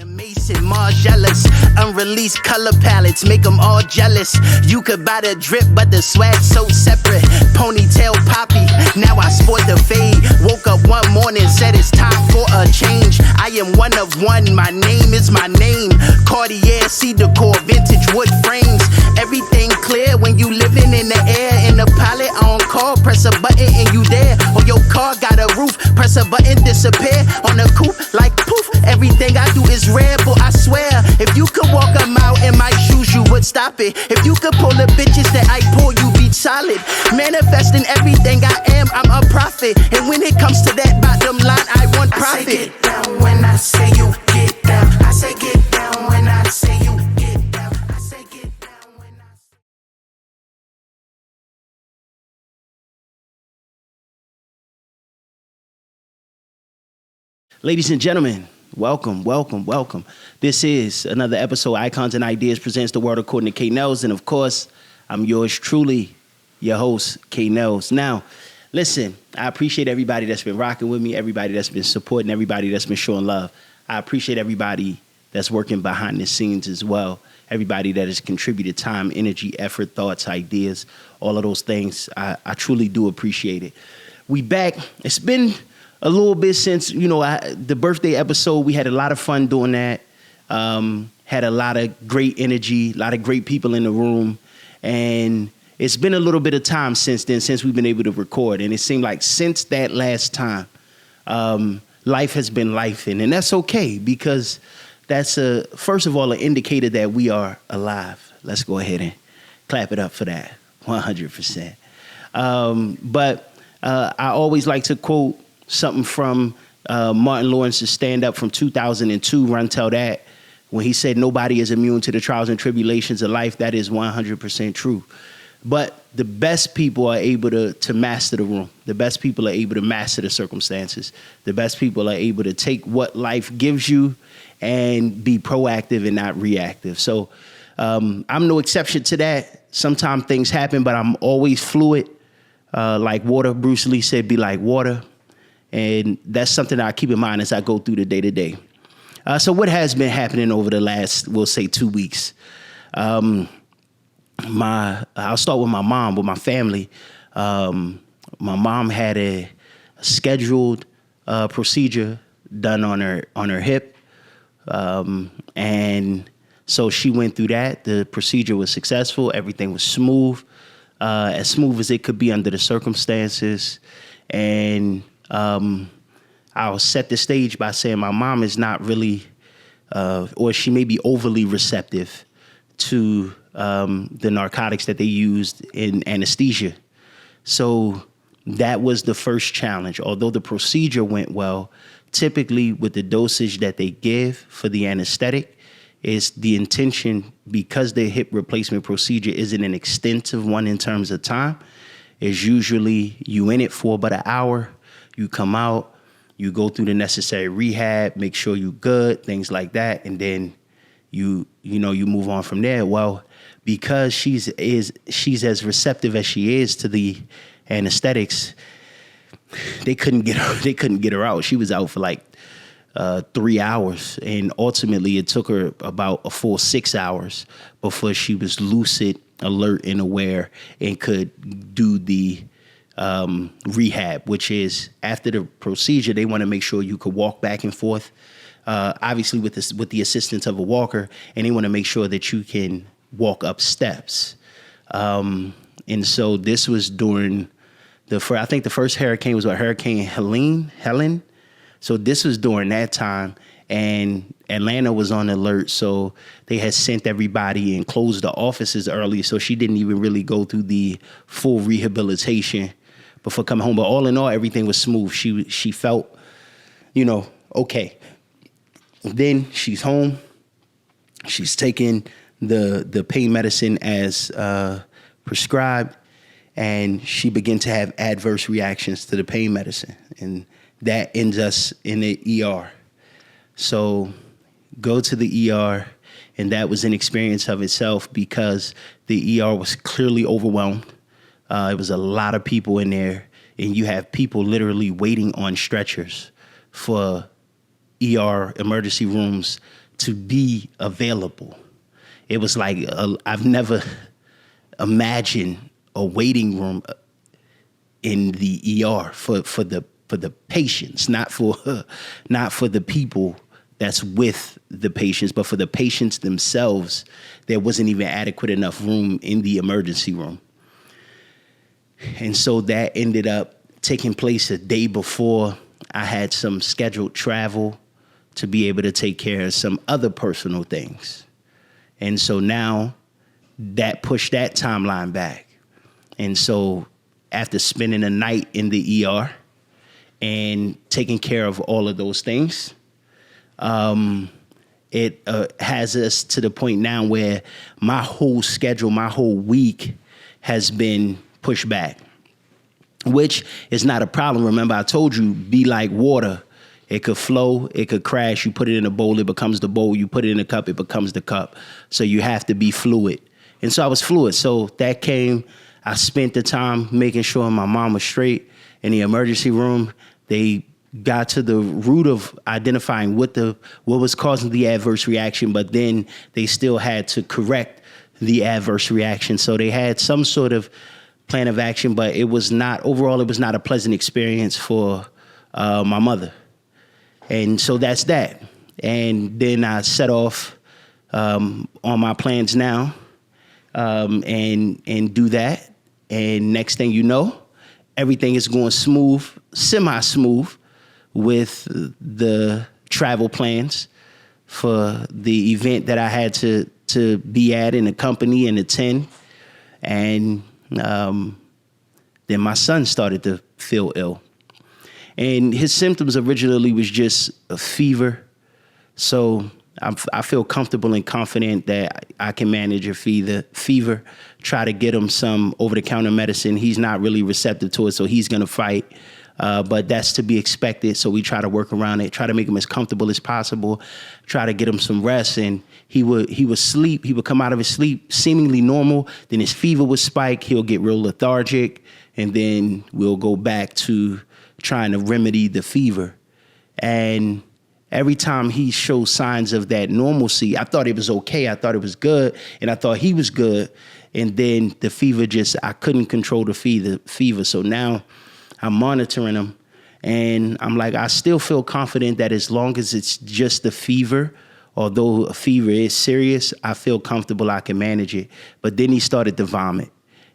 Mason, Margielas, unreleased color palettes, make them all jealous. You could buy the drip, but the swag so separate. Ponytail poppy, now I sport the fade. Woke up one morning, said it's time for a change. I am one of one, my name is my name. Cartier, cedar core, vintage wood frames. Everything clear when you living in the air. In the pilot on call, press a button and you there. Or your car got a roof, press a button, disappear. On the coupe, like poof, everything I do is rare, but I swear, if you could walk a mile in my shoes, you would stop it. If you could pull the bitches that I pull, you be solid. Manifesting everything I am, I'm a prophet. And when it comes to that bottom line, I want profit. I say get down when I say you get down. I say get down when I say you get down. I say get down when I say. Ladies and gentlemen, welcome. This is another episode. Icons and Ideas presents the world according to Nellz, and of course, I'm yours truly, your host, Nellz. Now, listen, I appreciate everybody that's been rocking with me, everybody that's been supporting, everybody that's been showing love. I appreciate everybody that's working behind the scenes as well. Everybody that has contributed time, energy, effort, thoughts, ideas, all of those things. I truly do appreciate it. We back. It's been a little bit since, the birthday episode. We had a lot of fun doing that. Had a lot of great energy, a lot of great people in the room. And it's been a little bit of time since then, since we've been able to record. And it seemed like since that last time, life has been lifing. And that's okay, because that's, first of all, an indicator that we are alive. Let's go ahead and clap it up for that, 100%. But I always like to quote something from Martin Lawrence's stand-up from 2002, Run Tell That, when he said, nobody is immune to the trials and tribulations of life. That is 100% true. But the best people are able to master the room. The best people are able to master the circumstances. The best people are able to take what life gives you and be proactive and not reactive. So I'm no exception to that. Sometimes things happen, but I'm always fluid. Like water, Bruce Lee said, be like water. And that's something that I keep in mind as I go through the day-to-day. So what has been happening over the last, we'll say, 2 weeks? I'll start with my mom, with my family. My mom had a scheduled procedure done on her hip. And so she went through that. The procedure was successful. Everything was smooth as it could be under the circumstances. And I'll set the stage by saying my mom is not really, or she may be overly receptive to the narcotics that they used in anesthesia. So that was the first challenge. Although the procedure went well, typically with the dosage that they give for the anesthetic, is the intention, because the hip replacement procedure isn't an extensive one in terms of time, is usually you in it for about an hour. You come out, you go through the necessary rehab, make sure you're good, things like that, and then you move on from there. Well, because she's as receptive as she is to the anesthetics, they couldn't get her out. She was out for like 3 hours, and ultimately it took her about a full 6 hours before she was lucid, alert, and aware, and could do the rehab, which is after the procedure, they want to make sure you could walk back and forth, obviously with the assistance of a walker, and they want to make sure that you can walk up steps. And so this was during I think the first hurricane was Hurricane Helen. So this was during that time, and Atlanta was on alert. So they had sent everybody and closed the offices early. So she didn't even really go through the full rehabilitation before coming home. But all in all, everything was smooth. She felt, okay. Then she's home. She's taking the pain medicine as prescribed, and she began to have adverse reactions to the pain medicine, and that ends us in the ER. So go to the ER, and that was an experience of itself, because the ER was clearly overwhelmed. It was a lot of people in there, and you have people literally waiting on stretchers for ER emergency rooms to be available. It was like I've never imagined a waiting room in the ER for the patients, not for the people that's with the patients, but for the patients themselves. There wasn't even adequate enough room in the emergency room. And so that ended up taking place a day before I had some scheduled travel to be able to take care of some other personal things. And so now that pushed that timeline back. And so after spending a night in the ER and taking care of all of those things, it has us to the point now where my whole schedule, my whole week has been pushed back, which is not a problem. Remember, I told you, be like water. It could flow, it could crash. You put it in a bowl, it becomes the bowl. You put it in a cup, it becomes the cup. So you have to be fluid. And so I was fluid. So that came, I spent the time making sure my mom was straight in the emergency room. They got to the root of identifying what was causing the adverse reaction, but then they still had to correct the adverse reaction. So they had some sort of plan of action, but it was not a pleasant experience for my mother. And so that's that. And then I set off on my plans now and do that. And next thing you know, everything is going smooth, semi-smooth with the travel plans for the event that I had to be at and accompany and attend. And then my son started to feel ill. And his symptoms originally was just a fever. So I feel comfortable and confident that I can manage a fever, try to get him some over-the-counter medicine. He's not really receptive to it, so he's going to fight. But that's to be expected. So we try to work around it, try to make him as comfortable as possible, try to get him some rest. And he would sleep. He would come out of his sleep seemingly normal. Then his fever would spike. He'll get real lethargic. And then we'll go back to trying to remedy the fever. And every time he showed signs of that normalcy, I thought it was okay. I thought it was good. And I thought he was good. And then the fever I couldn't control the fever. So now I'm monitoring him. And I'm like, I still feel confident that as long as it's just the fever, although a fever is serious, I feel comfortable I can manage it. But then he started to vomit.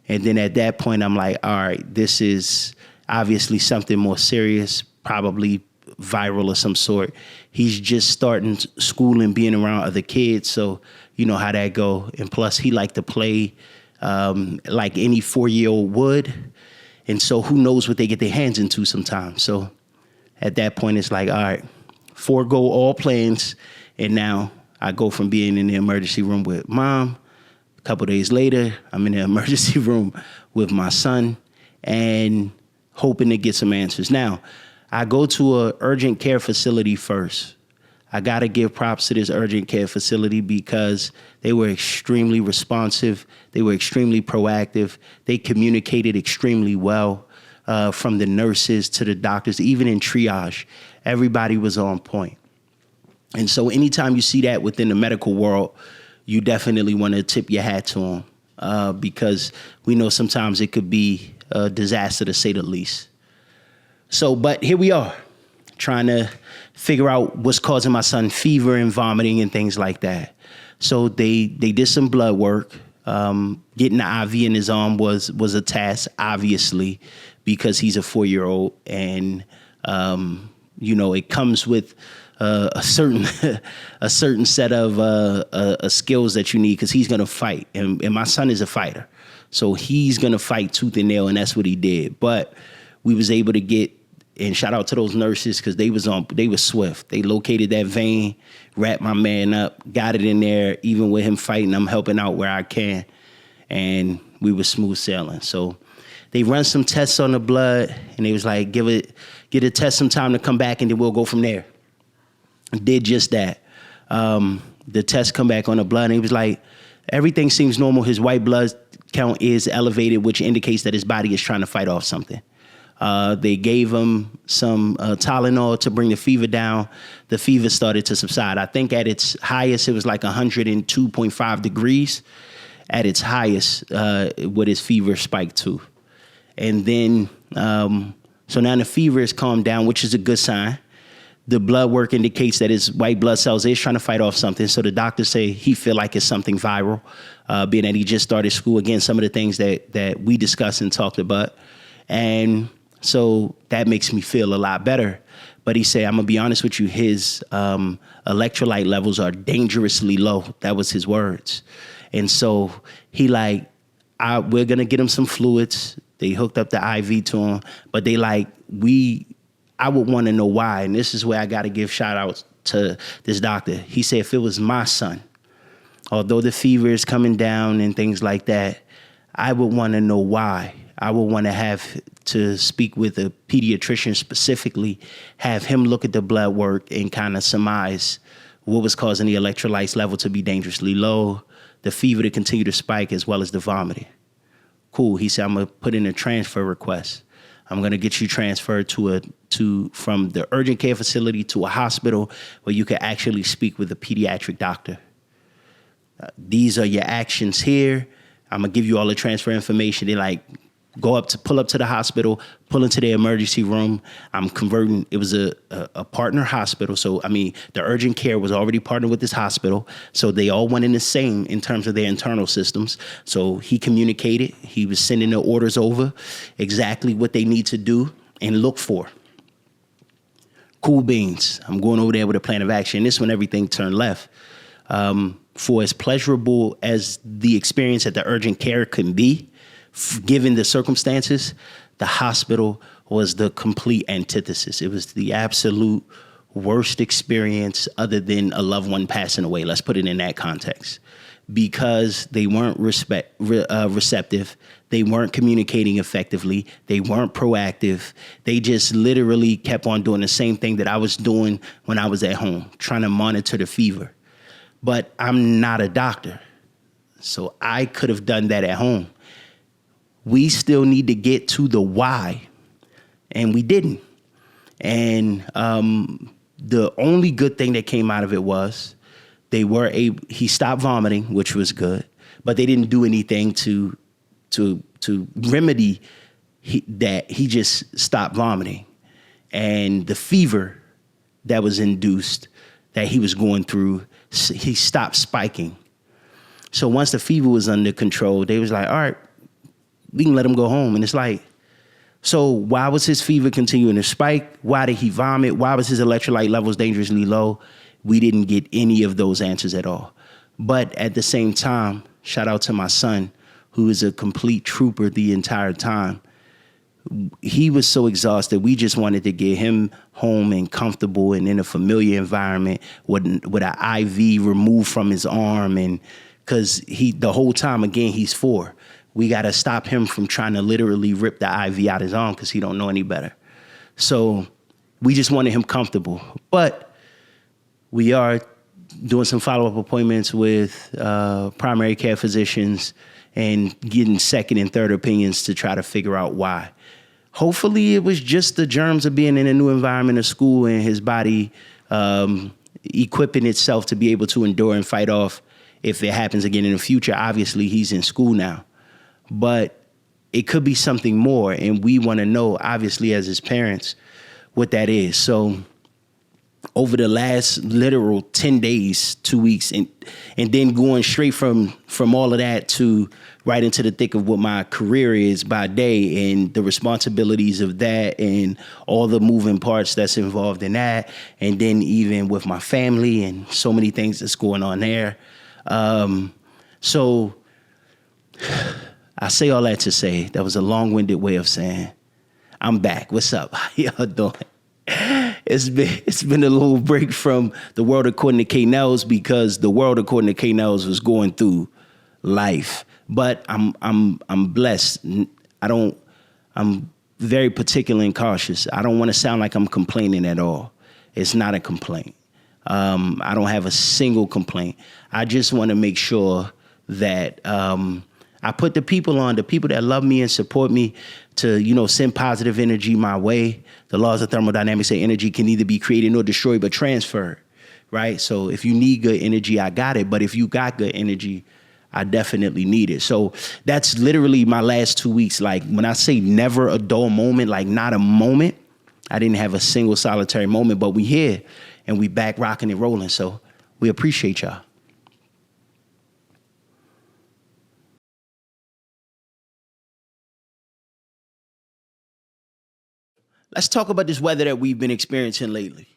And then at that point, I'm like, all right, this is obviously something more serious, probably viral of some sort. He's just starting school and being around other kids. So you know how that go. And plus, he liked to play like any 4-year-old would. And so who knows what they get their hands into sometimes. So at that point, it's like, all right, forego all plans. And now I go from being in the emergency room with mom. A couple days later, I'm in the emergency room with my son and hoping to get some answers. Now, I go to an urgent care facility first. I got to give props to this urgent care facility because they were extremely responsive. They were extremely proactive. They communicated extremely well from the nurses to the doctors, even in triage. Everybody was on point. And so anytime you see that within the medical world, you definitely want to tip your hat to them because we know sometimes it could be a disaster to say the least. So, but here we are, trying to figure out what's causing my son fever and vomiting and things like that. So they did some blood work. Getting the IV in his arm was a task, obviously, because he's a 4-year-old. And, it comes with a certain set of skills that you need because he's going to fight. And my son is a fighter. So he's going to fight tooth and nail, and that's what he did. But we was able to get, and shout out to those nurses because they were swift. They located that vein, wrapped my man up, got it in there. Even with him fighting, I'm helping out where I can. And we were smooth sailing. So they run some tests on the blood, and they was like, get a test some time to come back, and then we'll go from there. Did just that. The test come back on the blood, and he was like, everything seems normal. His white blood count is elevated, which indicates that his body is trying to fight off something. They gave him some Tylenol to bring the fever down. The fever started to subside. I think at its highest, it was like 102.5 degrees at its highest, what his fever spiked to. And then, so now the fever is calmed down, which is a good sign. The blood work indicates that his white blood cells is trying to fight off something. So the doctors say he feel like it's something viral, being that he just started school. Again, some of the things that we discussed and talked about. And so that makes me feel a lot better. But he said, I'm going to be honest with you, his electrolyte levels are dangerously low. That was his words. And so he like, we're going to get him some fluids. They hooked up the IV to him. But they like, I would want to know why. And this is where I got to give shout outs to this doctor. He said, if it was my son, although the fever is coming down and things like that, I would want to know why. I would want to have to speak with a pediatrician specifically, have him look at the blood work and kind of surmise what was causing the electrolytes level to be dangerously low, the fever to continue to spike, as well as the vomiting. Cool. He said, I'm going to put in a transfer request. I'm going to get you transferred from the urgent care facility to a hospital where you can actually speak with a pediatric doctor. These are your actions here. I'm going to give you all the transfer information. They like, pull up to the hospital, pull into the emergency room. I'm converting. It was a partner hospital. So, I mean, the urgent care was already partnered with this hospital. So they all went in the same in terms of their internal systems. So he communicated. He was sending the orders over, exactly what they need to do and look for. Cool beans. I'm going over there with a plan of action. This when everything turned left. For as pleasurable as the experience at the urgent care can be, given the circumstances, the hospital was the complete antithesis. It was the absolute worst experience other than a loved one passing away. Let's put it in that context. Because they weren't receptive. They weren't communicating effectively. They weren't proactive. They just literally kept on doing the same thing that I was doing when I was at home, trying to monitor the fever. But I'm not a doctor, so I could have done that at home. We still need to get to the why, and we didn't. And the only good thing that came out of it was he stopped vomiting, which was good, but they didn't do anything to remedy that. He just stopped vomiting, and the fever that was induced that he was going through, he stopped spiking. So once the fever was under control, they was like, all right, we can let him go home. And it's like, so why was his fever continuing to spike? Why did he vomit? Why was his electrolyte levels dangerously low? We didn't get any of those answers at all. But at the same time, shout out to my son, who is a complete trooper the entire time. He was so exhausted. We just wanted to get him home and comfortable and in a familiar environment with an IV removed from his arm. And because the whole time, again, he's 4. We got to stop him from trying to literally rip the IV out his arm because he don't know any better. So we just wanted him comfortable. But we are doing some follow-up appointments with primary care physicians and getting second and third opinions to try to figure out why. Hopefully it was just the germs of being in a new environment of school and his body equipping itself to be able to endure and fight off if it happens again in the future. Obviously, he's in school now. But it could be something more, and we want to know, obviously, as his parents, what that is. So over the last literal 10 days, 2 weeks, and then going straight from all of that to right into the thick of what my career is by day and the responsibilities of that and all the moving parts that's involved in that, and then even with my family and so many things that's going on there. So I say all that to say that was a long-winded way of saying I'm back. What's up? How y'all doing? It's been a little break from the world according to Nellz because the world according to Nellz was going through life. But I'm blessed. I'm very particular and cautious. I don't want to sound like I'm complaining at all. It's not a complaint. I don't have a single complaint. I just want to make sure that I put the people that love me and support me to, send positive energy my way. The laws of thermodynamics say energy can neither be created nor destroyed, but transferred, right? So if you need good energy, I got it. But if you got good energy, I definitely need it. So that's literally my last 2 weeks. Like when I say never a dull moment, like not a moment, I didn't have a single solitary moment, but we here and we back rocking and rolling. So we appreciate y'all. Let's talk about this weather that we've been experiencing lately.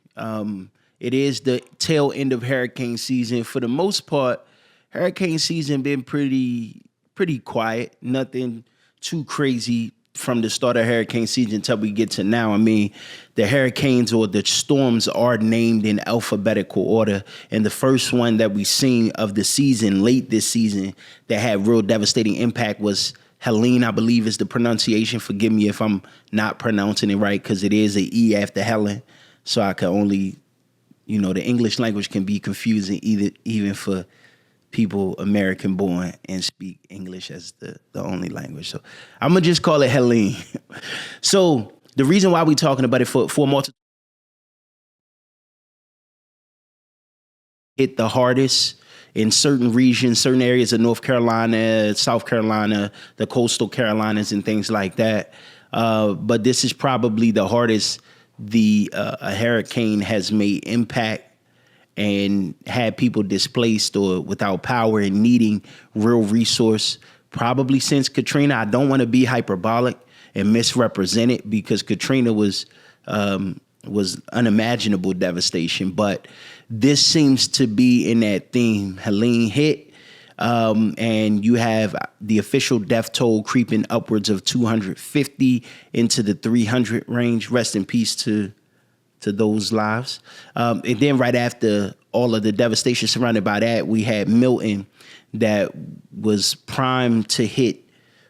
It is the tail end of hurricane season. For the most part, hurricane season been pretty quiet. Nothing too crazy from the start of hurricane season until we get to now. I mean, the hurricanes or the storms are named in alphabetical order. And the first one that we seen of the season, late this season, that had real devastating impact was Helene, I believe is the pronunciation. Forgive me if I'm not pronouncing it right, because it is an E after Helen. So I can only, the English language can be confusing even for people American born and speak English as the only language. So I'm going to just call it Helene. So the reason why we're talking about it for multiple hit the hardest in certain regions, certain areas of North Carolina, South Carolina, the coastal Carolinas and things like that. But this is probably the hardest a hurricane has made impact and had people displaced or without power and needing real resource probably since Katrina. I don't want to be hyperbolic and misrepresent it, because Katrina was unimaginable devastation, but this seems to be in that theme. Helene hit, and you have the official death toll creeping upwards of 250 into the 300 range. Rest in peace to those lives. And then right after all of the devastation surrounded by that, we had Milton that was primed to hit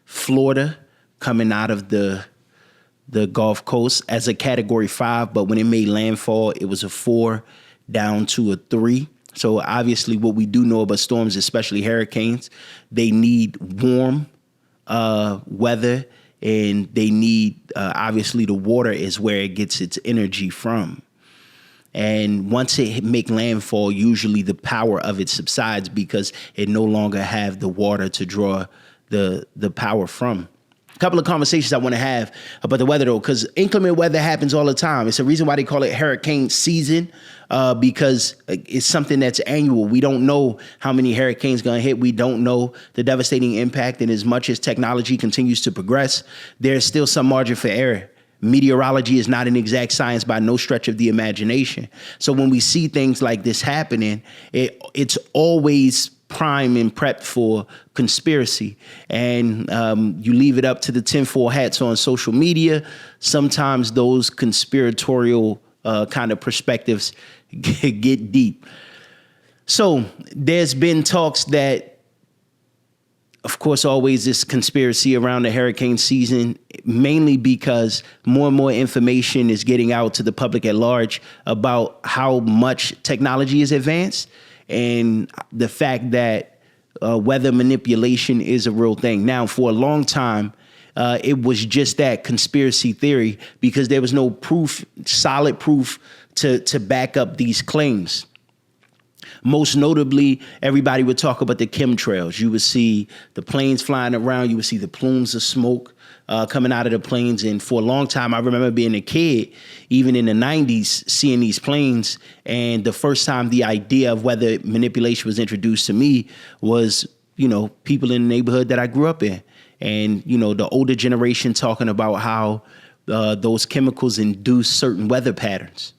Florida coming out of the Gulf Coast as a Category 5. But when it made landfall, it was a 4 down to a 3. So obviously what we do know about storms, especially hurricanes, they need warm weather, and they need, obviously the water is where it gets its energy from. And once it make landfall, usually the power of it subsides because it no longer have the water to draw the power from. A couple of conversations I want to have about the weather, though, because inclement weather happens all the time. It's a reason why they call it hurricane season, because it's something that's annual. We don't know how many hurricanes going to hit. We don't know the devastating impact. And as much as technology continues to progress, there's still some margin for error. Meteorology is not an exact science by no stretch of the imagination. So when we see things like this happening, it's always prime and prepped for conspiracy. And you leave it up to the tinfoil hats on social media. Sometimes those conspiratorial kind of perspectives get deep. So there's been talks that, of course, always this conspiracy around the hurricane season, mainly because more and more information is getting out to the public at large about how much technology is advanced and the fact that weather manipulation is a real thing. Now, for a long time, it was just that conspiracy theory because there was no proof, solid proof to back up these claims. Most notably, everybody would talk about the chemtrails. You would see the planes flying around. You would see the plumes of smoke coming out of the planes. And for a long time, I remember being a kid, even in the 90s, seeing these planes. And the first time the idea of weather manipulation was introduced to me was, people in the neighborhood that I grew up in. And, the older generation talking about how those chemicals induce certain weather patterns.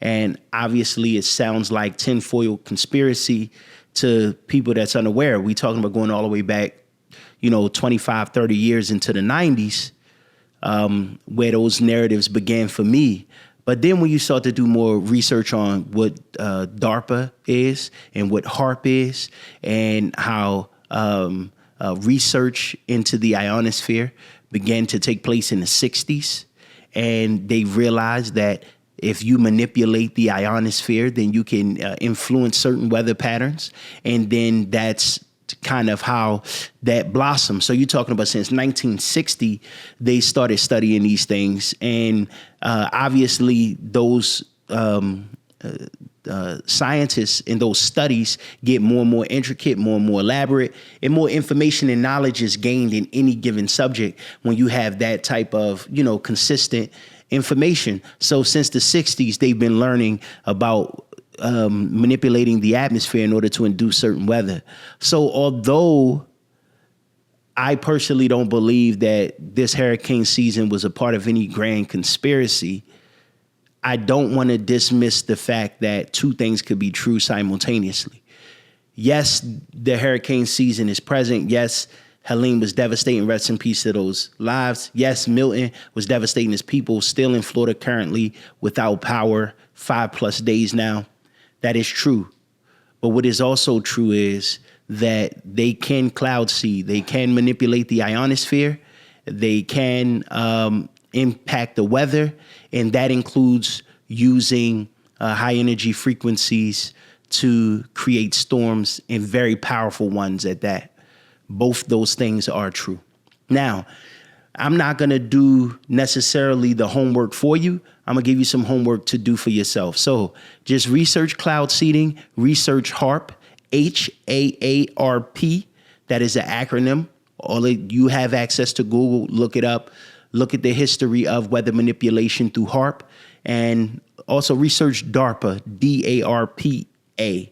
And obviously it sounds like tinfoil conspiracy to people that's unaware. We talking about going all the way back, 25, 30 years into the 90s, where those narratives began for me. But then when you start to do more research on what DARPA is and what HAARP is and how research into the ionosphere began to take place in the 60s, and they realized that if you manipulate the ionosphere, then you can influence certain weather patterns. And then that's kind of how that blossomed. So you're talking about since 1960, they started studying these things. And obviously those scientists in those studies get more and more intricate, more and more elaborate, and more information and knowledge is gained in any given subject when you have that type of, consistent information. So since the 60s, they've been learning about manipulating the atmosphere in order to induce certain weather. So although I personally don't believe that this hurricane season was a part of any grand conspiracy, I don't want to dismiss the fact that two things could be true simultaneously. Yes, the hurricane season is present. Yes, Helene was devastating. Rest in peace to those lives. Yes, Milton was devastating his people. Still in Florida currently without power 5+ days now. That is true. But what is also true is that they can cloud seed. They can manipulate the ionosphere. They can impact the weather. And that includes using high energy frequencies to create storms, and very powerful ones at that. Both those things are true. Now, I'm not going to do necessarily the homework for you. I'm going to give you some homework to do for yourself. So just research cloud seeding, research HAARP, HAARP. That is an acronym. You have access to Google, look it up. Look at the history of weather manipulation through HAARP, and also research DARPA, DARPA.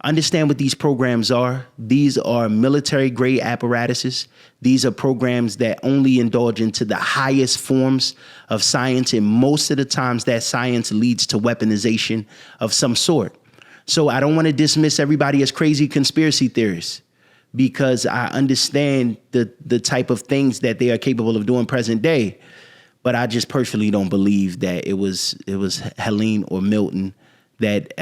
Understand what these programs are. These are military grade apparatuses. These are programs that only indulge into the highest forms of science. And most of the times that science leads to weaponization of some sort. So I don't want to dismiss everybody as crazy conspiracy theorists, because I understand the type of things that they are capable of doing present day. But I just personally don't believe that it was Helene or Milton that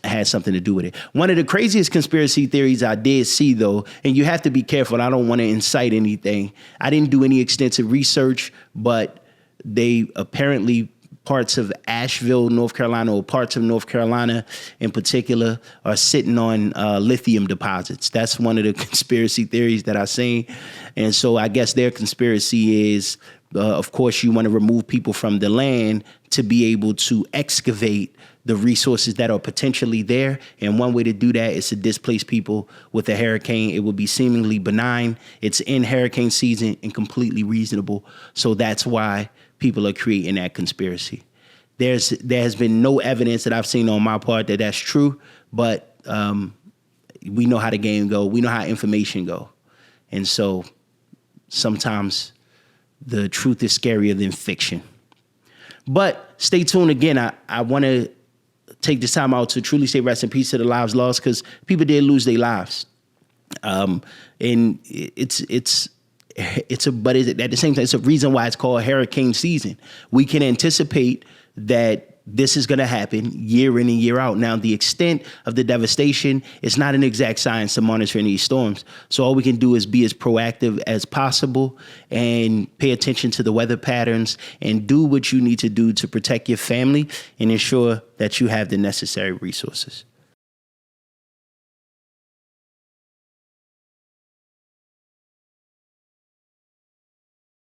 had something to do with it. One of the craziest conspiracy theories I did see, though, and you have to be careful, I don't want to incite anything. I didn't do any extensive research, but they apparently parts of Asheville, North Carolina, or parts of North Carolina in particular, are sitting on lithium deposits. That's one of the conspiracy theories that I've seen. And so I guess their conspiracy is, of course, you want to remove people from the land to be able to excavate the resources that are potentially there. And one way to do that is to displace people with a hurricane. It would be seemingly benign. It's in hurricane season and completely reasonable. So that's why people are creating that conspiracy. There has been no evidence that I've seen on my part that that's true, but we know how the game go. We know how information go. And so sometimes the truth is scarier than fiction. But stay tuned again. I want to take this time out to truly say rest in peace to the lives lost, because people did lose their lives. And but at the same time, it's a reason why it's called hurricane season. We can anticipate that this is going to happen year in and year out. Now, the extent of the devastation is not an exact science to monitoring these storms. So all we can do is be as proactive as possible and pay attention to the weather patterns and do what you need to do to protect your family and ensure that you have the necessary resources.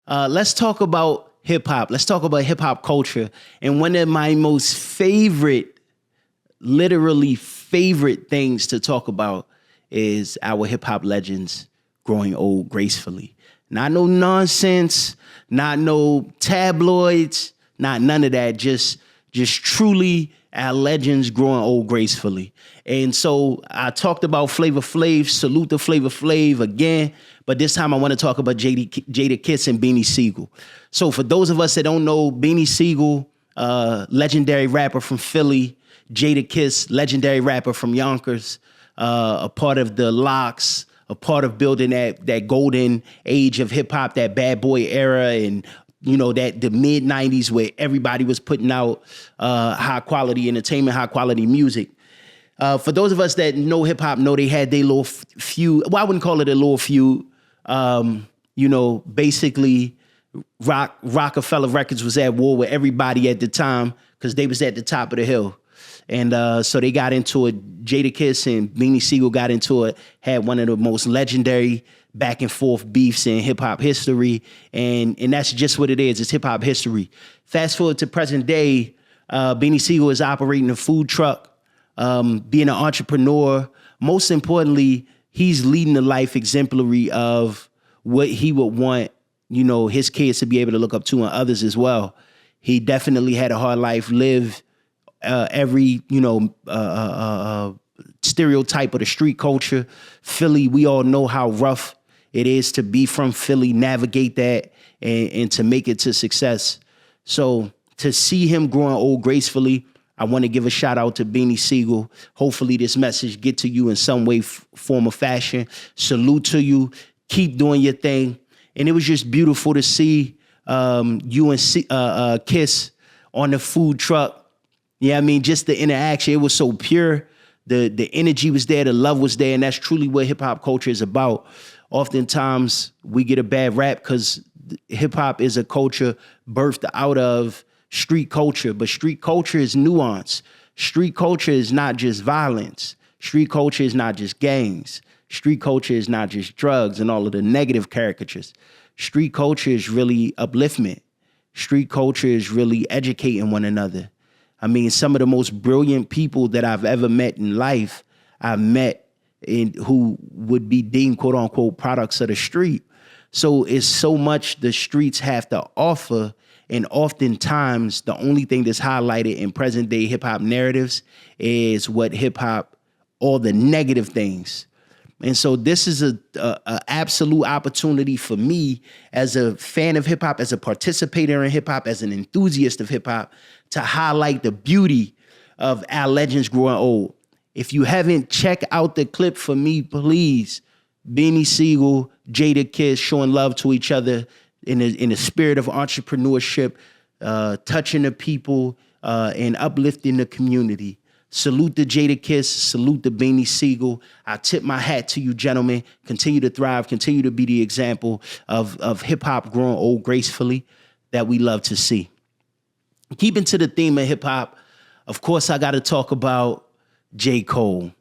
Let's talk about hip hop. Let's talk about hip hop culture. And one of my most literally favorite things to talk about is our hip hop legends growing old gracefully. Not no nonsense, not no tabloids, not none of that. Just truly our legends growing old gracefully. And so I talked about Flavor Flav, salute to Flavor Flav again, but this time I want to talk about Jadakiss and Beanie Sigel. So for those of us that don't know, Beanie Sigel, legendary rapper from Philly, Jadakiss, legendary rapper from Yonkers, a part of the Locks, a part of building that golden age of hip hop, that bad boy era, and that the mid 90s where everybody was putting out high quality entertainment, high quality music. For those of us that know hip hop, know they had their little feud. Well, I wouldn't call it a little feud. Basically, Rockefeller Records was at war with everybody at the time because they was at the top of the hill. And so they got into it. Jadakiss and Beanie Sigel got into it, had one of the most legendary back and forth beefs in hip hop history. And that's just what it is. It's hip hop history. Fast forward to present day, Beanie Sigel is operating a food truck, being an entrepreneur. Most importantly, he's leading the life exemplary of what he would want, you know, his kids to be able to look up to and others as well. He definitely had a hard life, lived every, you know, stereotype of the street culture. Philly, we all know how rough it is to be from Philly, navigate that, and to make it to success. So to see him growing old gracefully, I want to give a shout out to Beanie Sigel. Hopefully this message get to you in some way, form, or fashion. Salute to you. Keep doing your thing. And it was just beautiful to see you and Kiss on the food truck. Yeah, I mean, just the interaction. It was so pure. The energy was there. The love was there. And that's truly what hip hop culture is about. Oftentimes we get a bad rap because hip hop is a culture birthed out of street culture, but street culture is nuance. Street culture is not just violence. Street culture is not just gangs. Street culture is not just drugs and all of the negative caricatures. Street culture is really upliftment. Street culture is really educating one another. I mean, some of the most brilliant people that I've ever met in life, I've met in who would be deemed quote unquote products of the street. So it's so much the streets have to offer. And oftentimes, the only thing that's highlighted in present day hip hop narratives is what hip hop, all the negative things. And so this is a absolute opportunity for me as a fan of hip hop, as a participator in hip hop, as an enthusiast of hip hop, to highlight the beauty of our legends growing old. If you haven't, check out the clip for me, please. Beanie Sigel, Jadakiss showing love to each other in the spirit of entrepreneurship, touching the people, and uplifting the community. Salute to Jadakiss, salute to Beanie Sigel. I tip my hat to you, gentlemen. Continue to thrive, continue to be the example of hip hop growing old gracefully that we love to see. Keeping to the theme of hip hop, of course, I got to talk about J.Cole.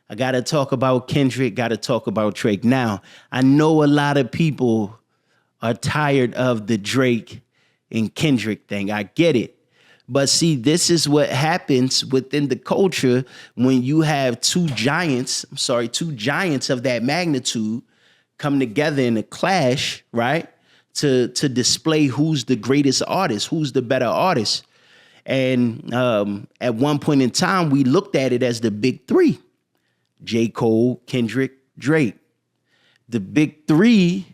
I got to talk about Kendrick, got to talk about Drake. Now, I know a lot of people are tired of the Drake and Kendrick thing. I get it. But see, this is what happens within the culture when you have two giants of that magnitude come together in a clash, right? To display who's the greatest artist, who's the better artist. And at one point in time, we looked at it as the big three: J.Cole, Kendrick, Drake. The big three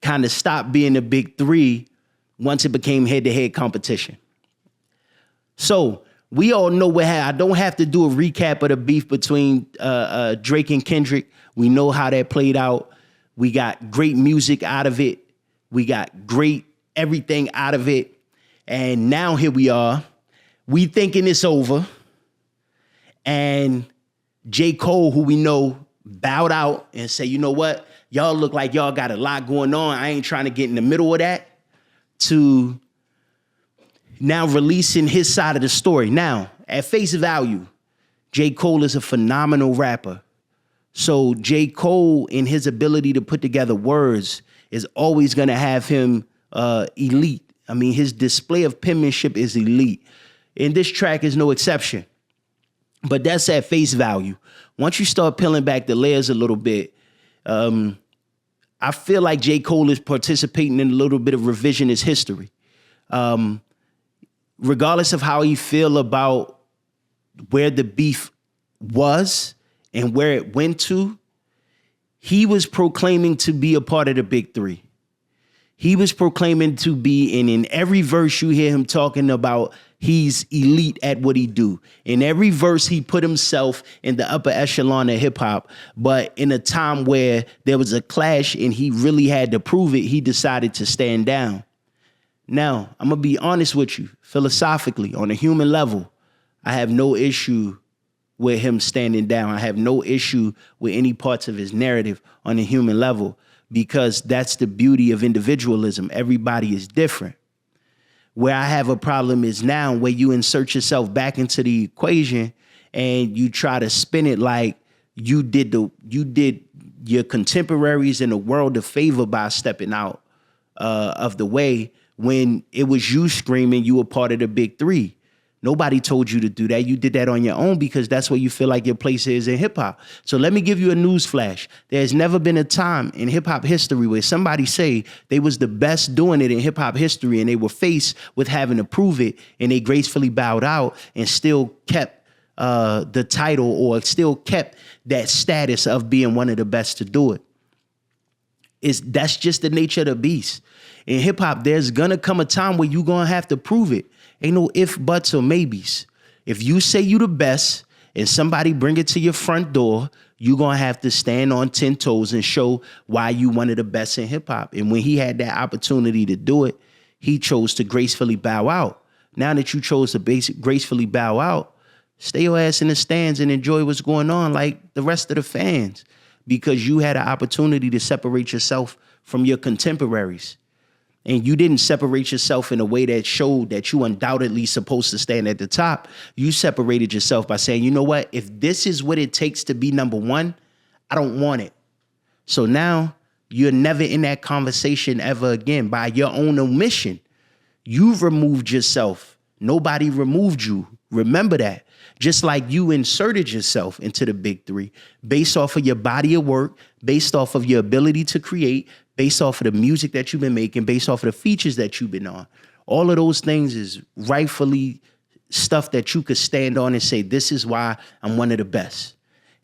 kind of stopped being the big three once it became head-to-head competition. So we all know what happened. I don't have to do a recap of the beef between Drake and Kendrick. We know how that played out. We got great music out of it. We got great everything out of it. And now here we are. We thinking it's over. And J. Cole, who we know, bowed out and say, you know what? Y'all look like y'all got a lot going on. I ain't trying to get in the middle of that. To now releasing his side of the story. Now, at face value, J. Cole is a phenomenal rapper. So J. Cole, in his ability to put together words, is always going to have him elite. I mean, his display of penmanship is elite. And this track is no exception. But that's at face value. Once you start peeling back the layers a little bit, I feel like J. Cole is participating in a little bit of revisionist history. Regardless of how you feel about where the beef was and where it went to, he was proclaiming to be a part of the big three. He was proclaiming to be, and in every verse you hear him talking about he's elite at what he do. In every verse he put himself in the upper echelon of hip hop, but in a time where there was a clash and he really had to prove it, he decided to stand down. Now, I'm going to be honest with you, philosophically, on a human level, I have no issue with him standing down. I have no issue with any parts of his narrative on a human level, because that's the beauty of individualism. Everybody is different. Where I have a problem is now where you insert yourself back into the equation and you try to spin it like you did your contemporaries in the world a favor by stepping out of the way when it was you screaming you were part of the big three. Nobody told you to do that. You did that on your own because that's where you feel like your place is in hip hop. So let me give you a news flash. There's never been a time in hip hop history where somebody say they was the best doing it in hip hop history and they were faced with having to prove it and they gracefully bowed out and still kept the title or still kept that status of being one of the best to do it. That's just the nature of the beast. In hip hop, there's gonna come a time where you're gonna have to prove it. Ain't no if, buts, or maybes. If you say you the best and somebody bring it to your front door, you're gonna have to stand on 10 toes and show why you one of the best in hip hop. And when he had that opportunity to do it, he chose to gracefully bow out. Now that you chose to gracefully bow out, stay your ass in the stands and enjoy what's going on like the rest of the fans, because you had an opportunity to separate yourself from your contemporaries. And you didn't separate yourself in a way that showed that you undoubtedly supposed to stand at the top. You separated yourself by saying, you know what? If this is what it takes to be number one, I don't want it. So now you're never in that conversation ever again by your own omission. You've removed yourself. Nobody removed you. Remember that. Just like you inserted yourself into the big three based off of your body of work, based off of your ability to create, based off of the music that you've been making, based off of the features that you've been on. All of those things is rightfully stuff that you could stand on and say, this is why I'm one of the best.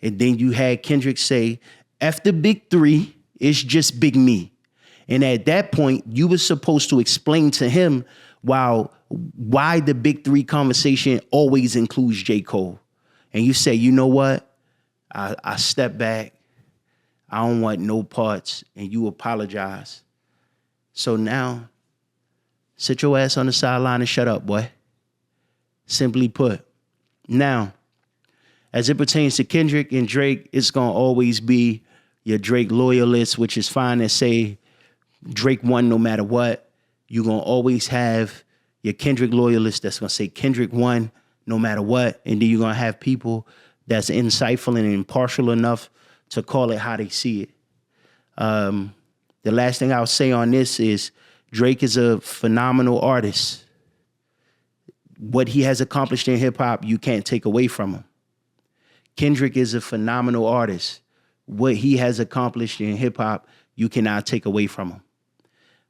And then you had Kendrick say, F the big three, it's just big me. And at that point, you were supposed to explain to him why the big three conversation always includes J.Cole. And you say, you know what? I step back. I don't want no parts, and you apologize. So now, sit your ass on the sideline and shut up, boy. Simply put. Now, as it pertains to Kendrick and Drake, it's going to always be your Drake loyalists, which is fine to say Drake won no matter what. You're going to always have your Kendrick loyalists that's going to say Kendrick won no matter what. And then you're going to have people that's insightful and impartial enough to call it how they see it. The last thing I'll say on this is Drake is a phenomenal artist. What he has accomplished in hip hop, you can't take away from him. Kendrick is a phenomenal artist. What he has accomplished in hip hop, you cannot take away from him.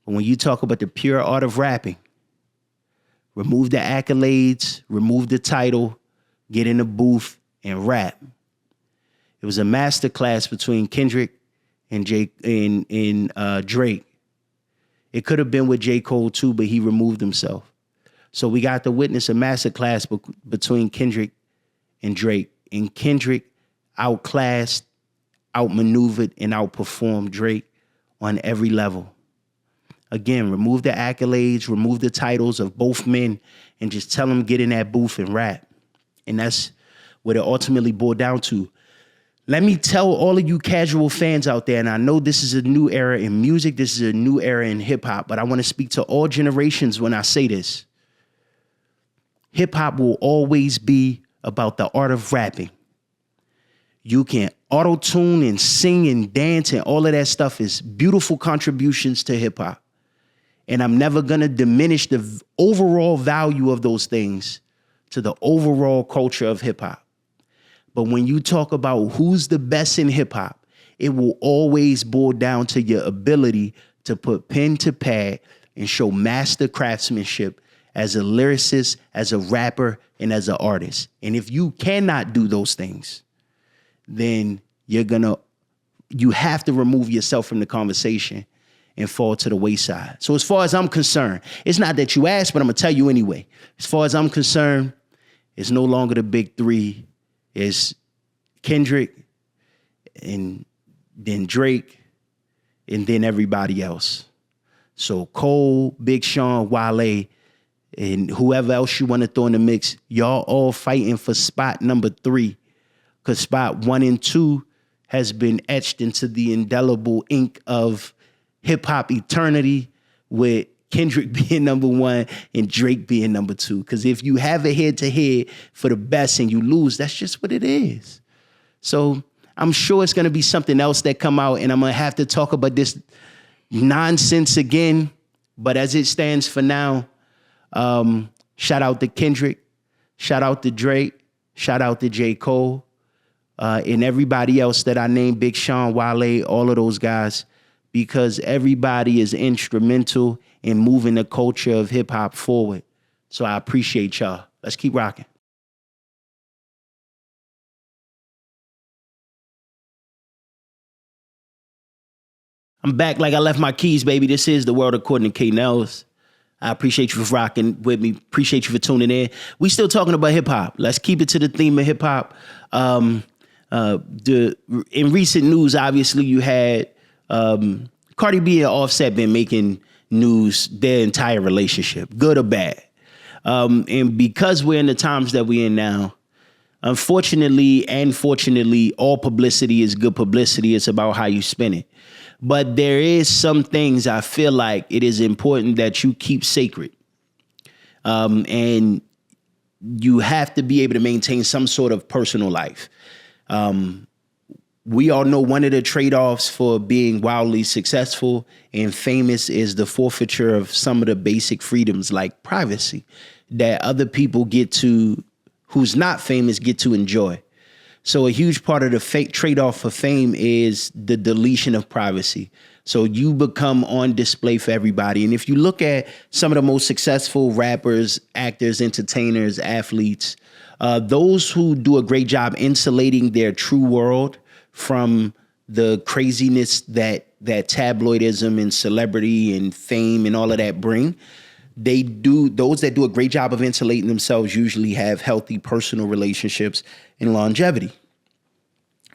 But when you talk about the pure art of rapping, remove the accolades, remove the title, get in the booth and rap. It was a masterclass between Kendrick and Drake. It could have been with J.Cole too, but he removed himself. So we got to witness a masterclass between Kendrick and Drake. And Kendrick outclassed, outmaneuvered, and outperformed Drake on every level. Again, remove the accolades, remove the titles of both men, and just tell them get in that booth and rap. And that's what it ultimately boiled down to. Let me tell all of you casual fans out there, and I know this is a new era in music, this is a new era in hip hop, but I want to speak to all generations when I say this. Hip hop will always be about the art of rapping. You can auto-tune and sing and dance, and all of that stuff is beautiful contributions to hip hop. And I'm never going to diminish the overall value of those things to the overall culture of hip hop. But when you talk about who's the best in hip hop, it will always boil down to your ability to put pen to pad and show master craftsmanship as a lyricist, as a rapper, and as an artist. And if you cannot do those things, then you have to remove yourself from the conversation and fall to the wayside. So as far as I'm concerned, it's not that you asked, but I'm going to tell you anyway. As far as I'm concerned, it's no longer the big three. It's Kendrick, and then Drake, and then everybody else. So Cole, Big Sean, Wale, and whoever else you want to throw in the mix, y'all all fighting for spot number 3. Because spot 1 and 2 has been etched into the indelible ink of hip-hop eternity with Kendrick being number one and Drake being number two. Because if you have a head-to-head for the best and you lose, that's just what it is. So I'm sure it's going to be something else that come out, and I'm going to have to talk about this nonsense again. But as it stands for now, shout out to Kendrick, shout out to Drake, shout out to J.Cole, and everybody else that I named, Big Sean, Wale, all of those guys, because everybody is instrumental in moving the culture of hip hop forward. So I appreciate y'all. Let's keep rocking. I'm back like I left my keys, baby. This is The World According to K. Nellz. I appreciate you for rocking with me. Appreciate you for tuning in. We still talking about hip hop. Let's keep it to the theme of hip hop. In recent news, obviously, you had Cardi B and Offset been making news their entire relationship, good or bad. And because we're in the times that we're in now, unfortunately and fortunately, all publicity is good publicity. It's about how you spin it. But there is some things I feel like it is important that you keep sacred. And you have to be able to maintain some sort of personal life. We all know one of the trade-offs for being wildly successful and famous is the forfeiture of some of the basic freedoms like privacy that other people who's not famous, get to enjoy. So a huge part of the trade-off for fame is the deletion of privacy. So you become on display for everybody. And if you look at some of the most successful rappers, actors, entertainers, athletes, those who do a great job insulating their true world from the craziness that tabloidism and celebrity and fame and all of that bring, those that do a great job of insulating themselves usually have healthy personal relationships and longevity.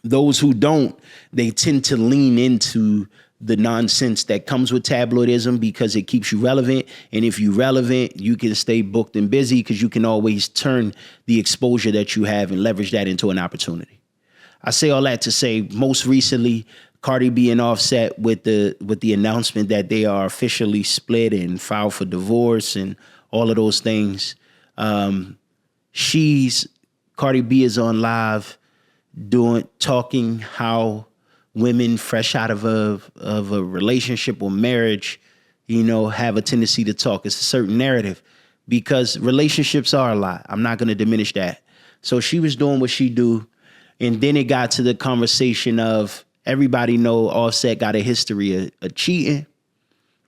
Those who don't, they tend to lean into the nonsense that comes with tabloidism because it keeps you relevant. And if you're relevant, you can stay booked and busy because you can always turn the exposure that you have and leverage that into an opportunity. I say all that to say, most recently, Cardi B and Offset with the announcement that they are officially split and filed for divorce and all of those things. Cardi B is on live talking how women fresh out of a relationship or marriage, have a tendency to talk. It's a certain narrative because relationships are a lot. I'm not going to diminish that. So she was doing what she do. And then it got to the conversation of everybody know Offset got a history of cheating.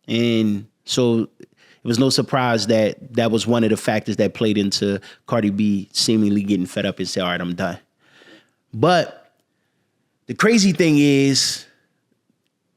And so it was no surprise that was one of the factors that played into Cardi B seemingly getting fed up and said, all right, I'm done. But the crazy thing is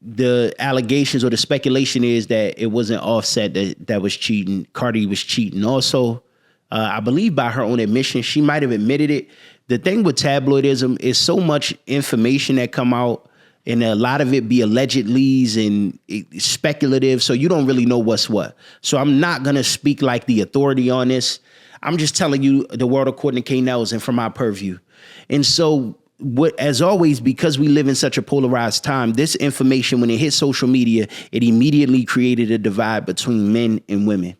the allegations or the speculation is that it wasn't Offset that was cheating. Cardi was cheating. Also, I believe by her own admission, she might have admitted it. The thing with tabloidism is so much information that come out and a lot of it be allegedlys and speculative. So you don't really know what's what. So I'm not going to speak like the authority on this. I'm just telling you the world according to K. Nellz and from my purview. And so as always, because we live in such a polarized time, this information, when it hit social media, it immediately created a divide between men and women.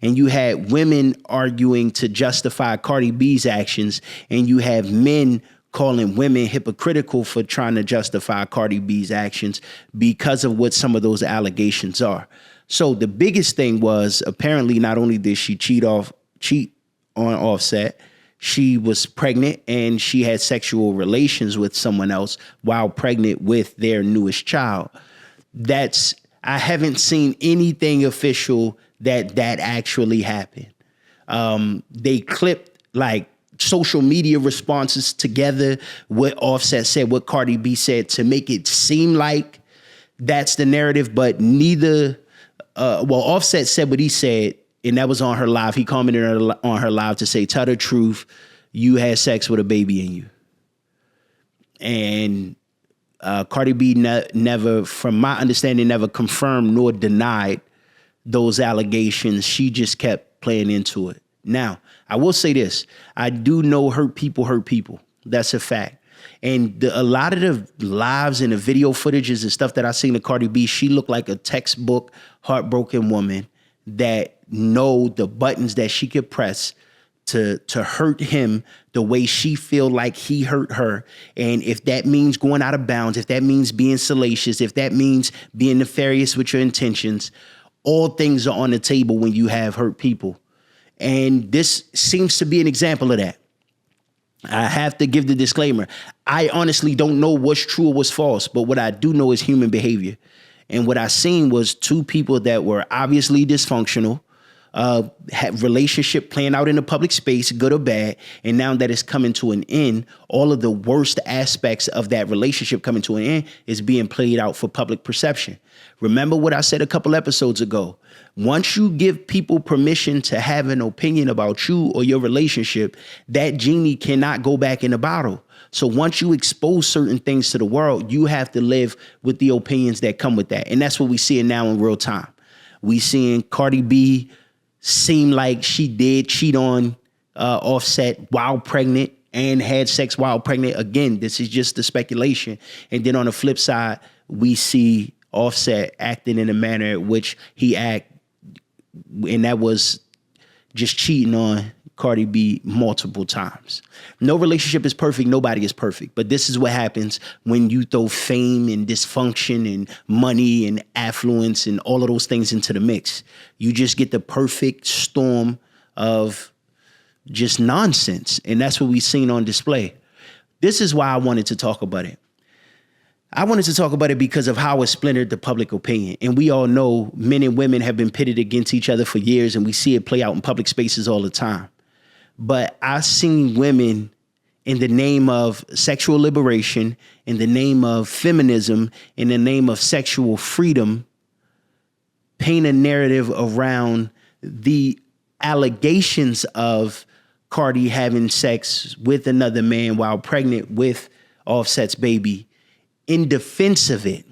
And you had women arguing to justify Cardi B's actions, and you have men calling women hypocritical for trying to justify Cardi B's actions because of what some of those allegations are. So the biggest thing was apparently not only did she cheat on Offset, she was pregnant and she had sexual relations with someone else while pregnant with their newest child. I haven't seen anything official that actually happened. They clipped like social media responses together, what Offset said, what Cardi B said, to make it seem like that's the narrative, but neither, Offset said what he said, and that was on her live. He commented on her live to say, tell the truth, you had sex with a baby in you. And Cardi B never, from my understanding, never confirmed nor denied those allegations. She just kept playing into it. Now, I will say this. I do know hurt people. That's a fact. And a lot of the lives and the video footages and stuff that I seen of Cardi B, she looked like a textbook heartbroken woman that know the buttons that she could press to hurt him the way she feel like he hurt her. And if that means going out of bounds, if that means being salacious, if that means being nefarious with your intentions, all things are on the table when you have hurt people. And this seems to be an example of that. I have to give the disclaimer. I honestly don't know what's true or what's false, but what I do know is human behavior. And what I seen was two people that were obviously dysfunctional, had relationship playing out in the public space, good or bad. And now that it's coming to an end, all of the worst aspects of that relationship coming to an end is being played out for public perception. Remember what I said a couple episodes ago. Once you give people permission to have an opinion about you or your relationship, that genie cannot go back in the bottle. So once you expose certain things to the world, you have to live with the opinions that come with that. And that's what we see now in real time. We seeing Cardi B seem like she did cheat on Offset while pregnant and had sex while pregnant. Again, this is just the speculation. And then on the flip side, we see Offset acting in a manner in which he act, and that was just cheating on Cardi B multiple times. No relationship is perfect. Nobody is perfect. But this is what happens when you throw fame and dysfunction and money and affluence and all of those things into the mix. You just get the perfect storm of just nonsense. And that's what we've seen on display. This is why I wanted to talk about it. I wanted to talk about it because of how it splintered the public opinion. And we all know men and women have been pitted against each other for years, and we see it play out in public spaces all the time. But I've seen women, in the name of sexual liberation, in the name of feminism, in the name of sexual freedom, paint a narrative around the allegations of Cardi having sex with another man while pregnant with Offset's baby in defense of it.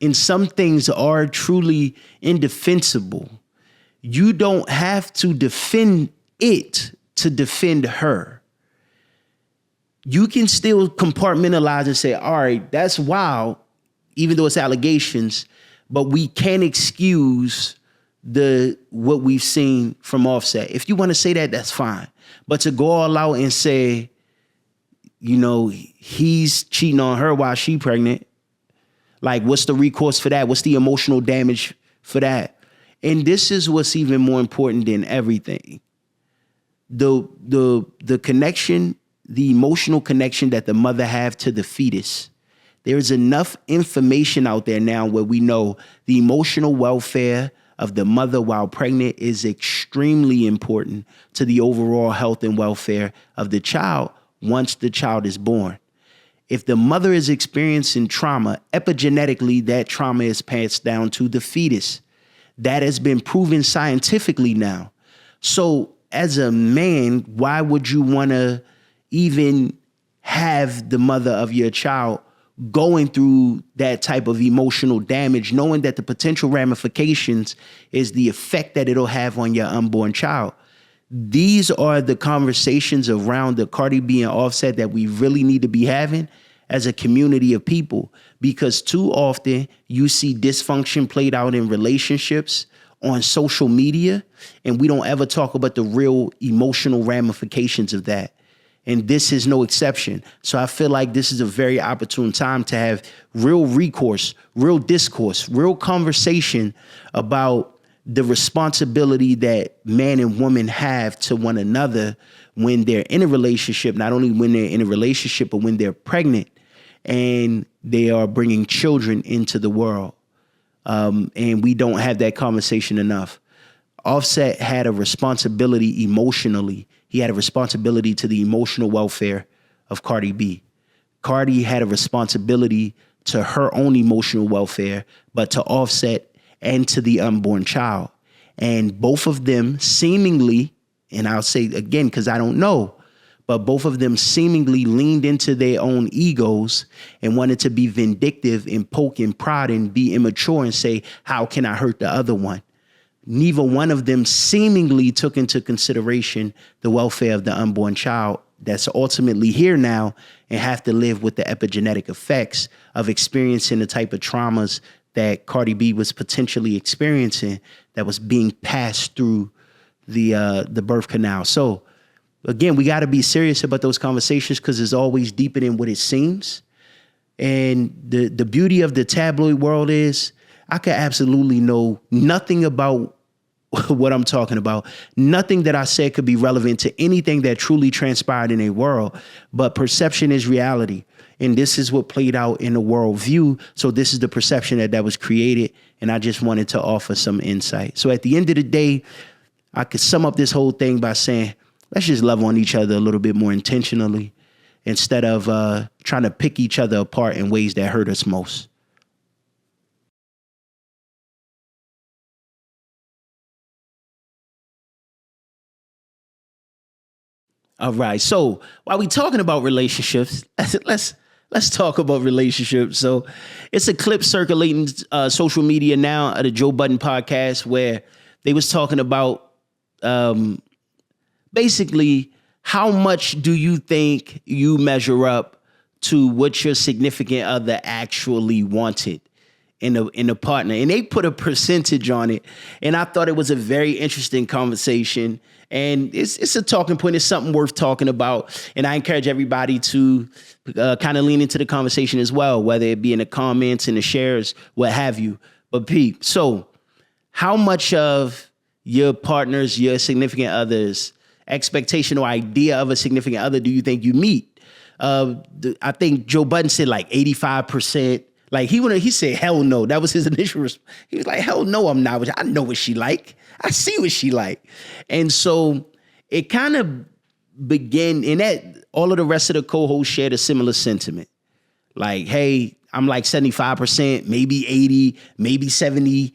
And some things are truly indefensible. You don't have to defend it to defend her. You can still compartmentalize and say, all right, that's wild, even though it's allegations, but we can't excuse what we've seen from Offset. If you want to say that, that's fine. But to go all out and say, you know, he's cheating on her while she's pregnant, like, what's the recourse for that? What's the emotional damage for that? And this is what's even more important than everything. The connection, the emotional connection that the mother have to the fetus. There's enough information out there now where we know the emotional welfare of the mother while pregnant is extremely important to the overall health and welfare of the child once the child is born. If the mother is experiencing trauma, epigenetically, that trauma is passed down to the fetus. That has been proven scientifically now. So as a man, why would you want to even have the mother of your child going through that type of emotional damage, knowing that the potential ramifications is the effect that it'll have on your unborn child? These are the conversations around the Cardi B and Offset that we really need to be having as a community of people, because too often you see dysfunction played out in relationships on social media, and we don't ever talk about the real emotional ramifications of that. And this is no exception. So I feel like this is a very opportune time to have real recourse, real discourse, real conversation about the responsibility that man and woman have to one another when they're in a relationship, not only when they're in a relationship, but when they're pregnant and they are bringing children into the world. And we don't have that conversation enough. Offset had a responsibility emotionally. He had a responsibility to the emotional welfare of Cardi B. Cardi had a responsibility to her own emotional welfare, but to Offset and to the unborn child. And both of them seemingly, and I'll say again, because I don't know, but both of them seemingly leaned into their own egos and wanted to be vindictive and poke and prod and be immature and say, how can I hurt the other one? Neither one of them seemingly took into consideration the welfare of the unborn child that's ultimately here now and have to live with the epigenetic effects of experiencing the type of traumas that Cardi B was potentially experiencing that was being passed through the birth canal. So again, we got to be serious about those conversations because it's always deeper than what it seems. And the beauty of the tabloid world is I could absolutely know nothing about what I'm talking about. Nothing that I said could be relevant to anything that truly transpired in a world, but perception is reality. And this is what played out in the worldview. So this is the perception that was created. And I just wanted to offer some insight. So at the end of the day, I could sum up this whole thing by saying, let's just love on each other a little bit more intentionally instead of trying to pick each other apart in ways that hurt us most. All right. So while we talking about relationships, let's talk about relationships. So it's a clip circulating social media now of the Joe Budden podcast where they was talking about basically how much do you think you measure up to what your significant other actually wanted in a partner, and they put a percentage on it. And I thought it was a very interesting conversation. And it's a talking point. It's something worth talking about. And I encourage everybody to kind of lean into the conversation as well, whether it be in the comments, in the shares, what have you. But Pete, so how much of your partner's, your significant other's expectation or idea of a significant other do you think you meet? I think Joe Budden said like 85%. Like he said, hell no. That was his initial response. He was like, hell no, I'm not. I know what she like. I see what she like. And so it kind of began in that all of the rest of the co-hosts shared a similar sentiment. Like, hey, I'm like 75%, maybe 80, maybe 70.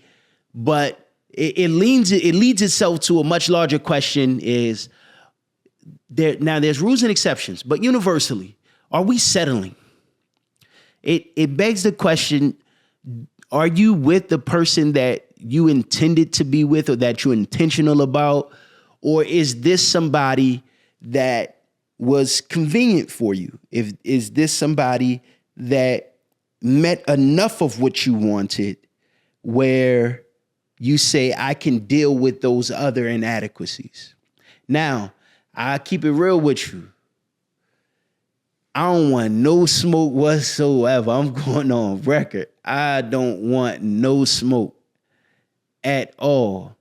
But it leads itself to a much larger question is now there's rules and exceptions, but universally, are we settling? It begs the question, are you with the person that you intended to be with or that you're intentional about? Or is this somebody that was convenient for you? Is this somebody that met enough of what you wanted where you say, I can deal with those other inadequacies? Now, I keep it real with you. I don't want no smoke whatsoever. I'm going on record. I don't want no smoke at all.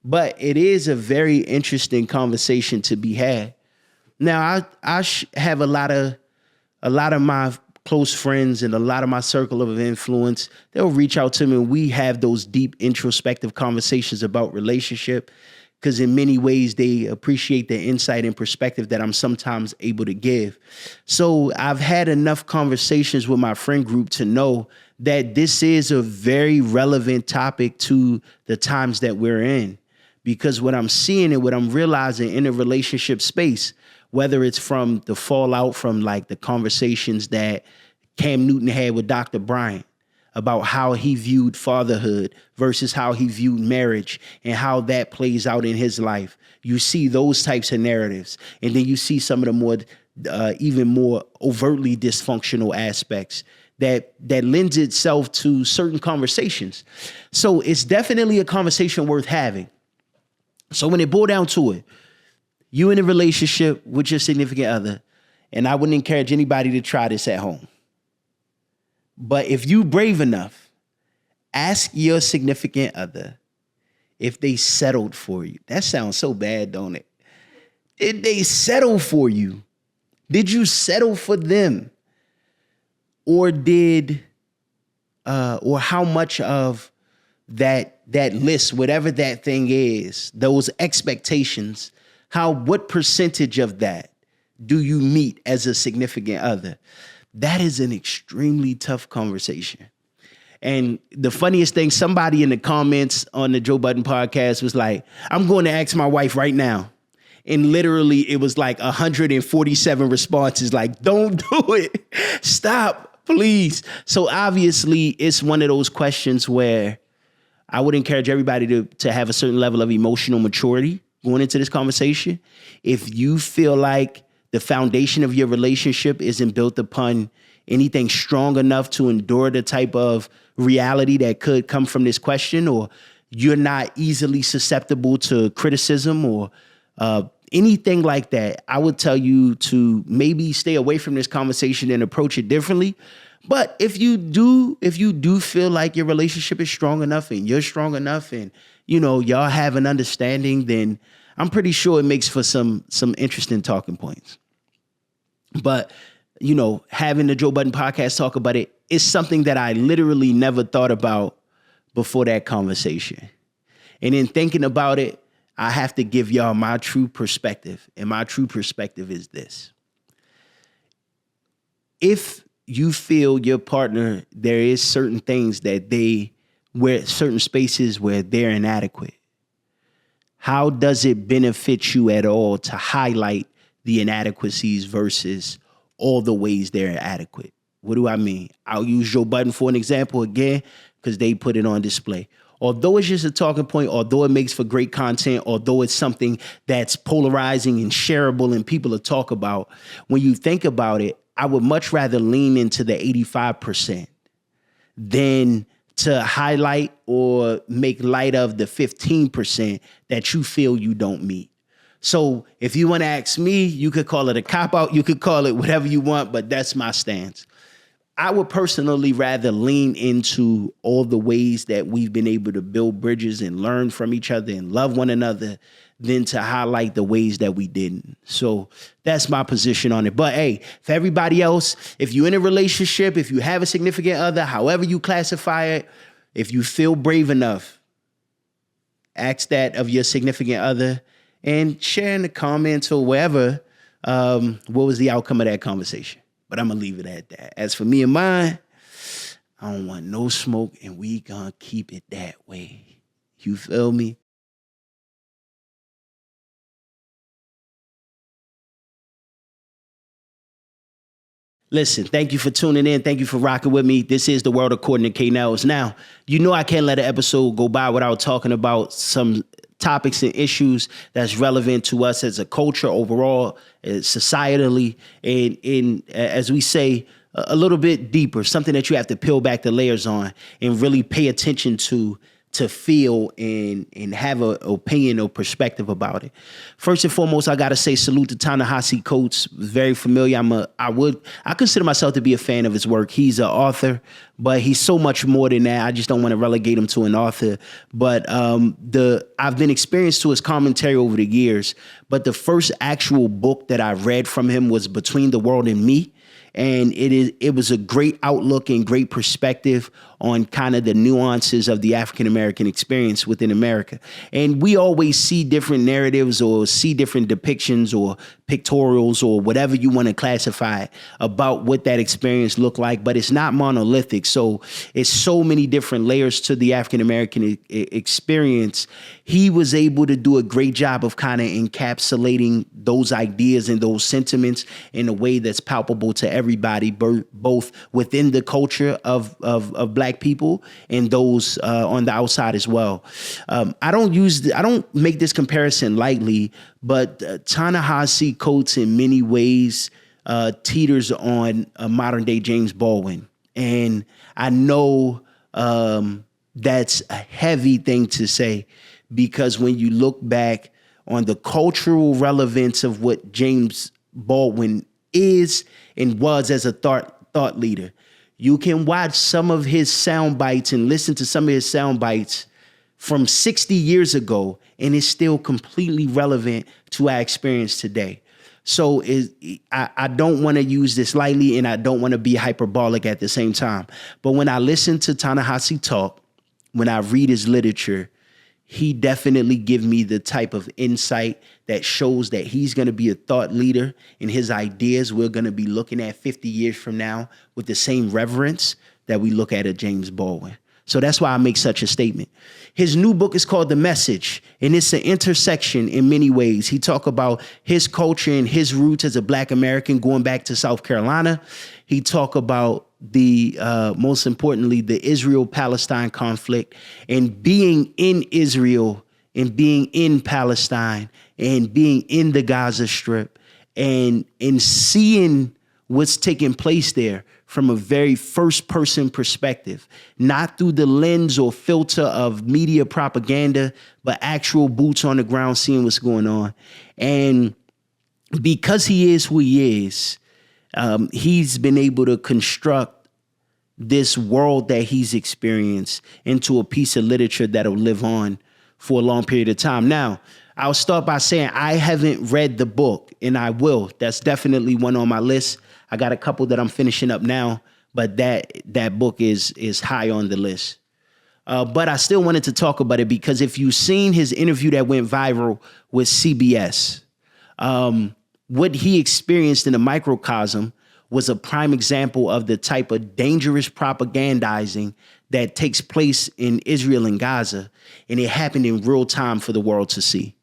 But it is a very interesting conversation to be had. Now, I have a lot of my close friends and a lot of my circle of influence. They'll reach out to me and we have those deep introspective conversations about relationship, because in many ways they appreciate the insight and perspective that I'm sometimes able to give. So I've had enough conversations with my friend group to know that this is a very relevant topic to the times that we're in. Because what I'm seeing and what I'm realizing in a relationship space, whether it's from the fallout from like the conversations that Cam Newton had with Dr. Bryant about how he viewed fatherhood versus how he viewed marriage and how that plays out in his life. You see those types of narratives. And then you see some of the more, even more overtly dysfunctional aspects that lends itself to certain conversations. So it's definitely a conversation worth having. So when it boiled down to it, you in a relationship with your significant other, and I wouldn't encourage anybody to try this at home. But if you brave enough, ask your significant other if they settled for you. That sounds so bad, don't it? Did they settle for you? Did you settle for them? Or or how much of that list, whatever that thing is, those expectations, what percentage of that do you meet as a significant other? That is an extremely tough conversation. And the funniest thing, somebody in the comments on the Joe Budden podcast was like, I'm going to ask my wife right now. And literally it was like 147 responses like, don't do it. Stop, please. So obviously it's one of those questions where I would encourage everybody to have a certain level of emotional maturity going into this conversation. If you feel like the foundation of your relationship isn't built upon anything strong enough to endure the type of reality that could come from this question, or you're not easily susceptible to criticism or anything like that, I would tell you to maybe stay away from this conversation and approach it differently. But if you do feel like your relationship is strong enough and you're strong enough and, y'all have an understanding, then I'm pretty sure it makes for some interesting talking points. But, having the Joe Budden podcast talk about it is something that I literally never thought about before that conversation. And in thinking about it, I have to give y'all my true perspective. And my true perspective is this. If you feel your partner, there is certain things that certain spaces where they're inadequate, how does it benefit you at all to highlight the inadequacies versus all the ways they're adequate? What do I mean? I'll use Joe Budden for an example again, because they put it on display. Although it's just a talking point, although it makes for great content, although it's something that's polarizing and shareable and people to talk about, when you think about it, I would much rather lean into the 85% than to highlight or make light of the 15% that you feel you don't meet. So if you want to ask me, you could call it a cop-out, you could call it whatever you want, but that's my stance. I would personally rather lean into all the ways that we've been able to build bridges and learn from each other and love one another than to highlight the ways that we didn't. So that's my position on it. But hey, for everybody else, if you're in a relationship, if you have a significant other, however you classify it, if you feel brave enough, ask that of your significant other and share in the comments or wherever what was the outcome of that conversation. But I'm going to leave it at that. As for me and mine, I don't want no smoke, and we going to keep it that way. You feel me? Listen, thank you for tuning in. Thank you for rocking with me. This is The World According to K. Nellz. Now, I can't let an episode go by without talking about some topics and issues that's relevant to us as a culture overall, societally, and as we say, a little bit deeper, something that you have to peel back the layers on and really pay attention to feel and have an opinion or perspective about it. First and foremost, I gotta say salute to Ta-Nehisi Coates. Very familiar. I consider myself to be a fan of his work. He's an author, but he's so much more than that. I just don't want to relegate him to an author. But I've been experienced to his commentary over the years. But the first actual book that I read from him was Between the World and Me. And it was a great outlook and great perspective on kind of the nuances of the African-American experience within America. And we always see different narratives or see different depictions or pictorials or whatever you want to classify about what that experience looked like, but it's not monolithic. So it's so many different layers to the African-American experience. He was able to do a great job of kind of encapsulating those ideas and those sentiments in a way that's palpable to everybody, both within the culture of Black people and those on the outside as well. I don't make this comparison lightly, but Ta-Nehisi Coates in many ways teeters on a modern day James Baldwin. And I know that's a heavy thing to say, because when you look back on the cultural relevance of what James Baldwin is and was as a thought leader, you can watch some of his sound bites and listen to some of his sound bites from 60 years ago, and it's still completely relevant to our experience today. So I don't want to use this lightly, and I don't want to be hyperbolic at the same time. But when I listen to Ta-Nehisi talk, when I read his literature, he definitely give me the type of insight that shows that he's going to be a thought leader, and his ideas we're going to be looking at 50 years from now with the same reverence that we look at James Baldwin. So that's why I make such a statement. His new book is called The Message, and it's an intersection in many ways. He talk about his culture and his roots as a Black American going back to South Carolina. He talk about most importantly, the Israel-Palestine conflict, and being in Israel and being in Palestine and being in the Gaza Strip and seeing what's taking place there from a very first person perspective, not through the lens or filter of media propaganda, but actual boots on the ground, seeing what's going on. And because he is who he is, he's been able to construct this world that he's experienced into a piece of literature that'll live on for a long period of time. Now, I'll start by saying I haven't read the book, and I will. That's definitely one on my list. I got a couple that I'm finishing up now, but that book is high on the list. But I still wanted to talk about it because if you've seen his interview that went viral with CBS, what he experienced in a microcosm was a prime example of the type of dangerous propagandizing that takes place in Israel and Gaza, and it happened in real time for the world to see.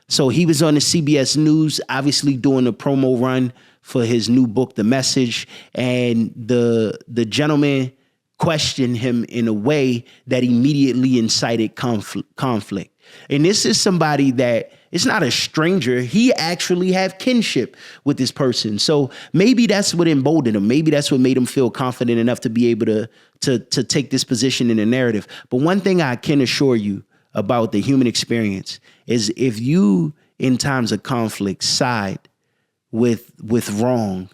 So he was on the CBS News, obviously doing a promo run for his new book, The Message, and the gentleman questioned him in a way that immediately incited conflict. And this is somebody that is not a stranger. He actually have kinship with this person. So maybe that's what emboldened him. Maybe that's what made him feel confident enough to be able to take this position in the narrative. But one thing I can assure you about the human experience is if you, in times of conflict, side with wrong,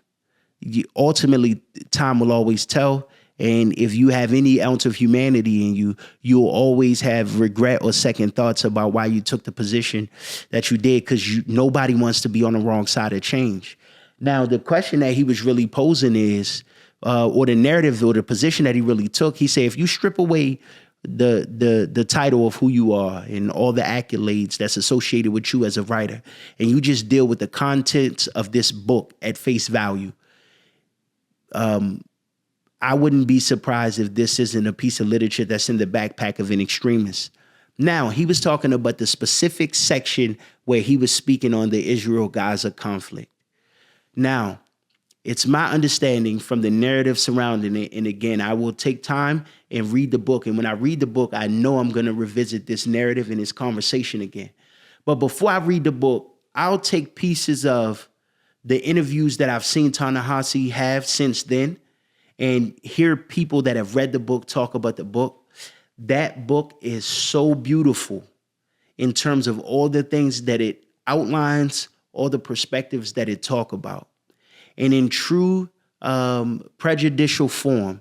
ultimately time will always tell. And if you have any ounce of humanity in you, you'll always have regret or second thoughts about why you took the position that you did, because nobody wants to be on the wrong side of change. Now, the question that he was really posing is, or the narrative or the position that he really took, he said, if you strip away the title of who you are and all the accolades that's associated with you as a writer, and you just deal with the contents of this book at face value, I wouldn't be surprised if this isn't a piece of literature that's in the backpack of an extremist. Now, he was talking about the specific section where he was speaking on the Israel-Gaza conflict. Now, it's my understanding from the narrative surrounding it, and again, I will take time and read the book. And when I read the book, I know I'm going to revisit this narrative and this conversation again. But before I read the book, I'll take pieces of the interviews that I've seen Ta-Nehisi have since then, and hear people that have read the book talk about the book. That book is so beautiful in terms of all the things that it outlines, all the perspectives that it talk about. And in true prejudicial form,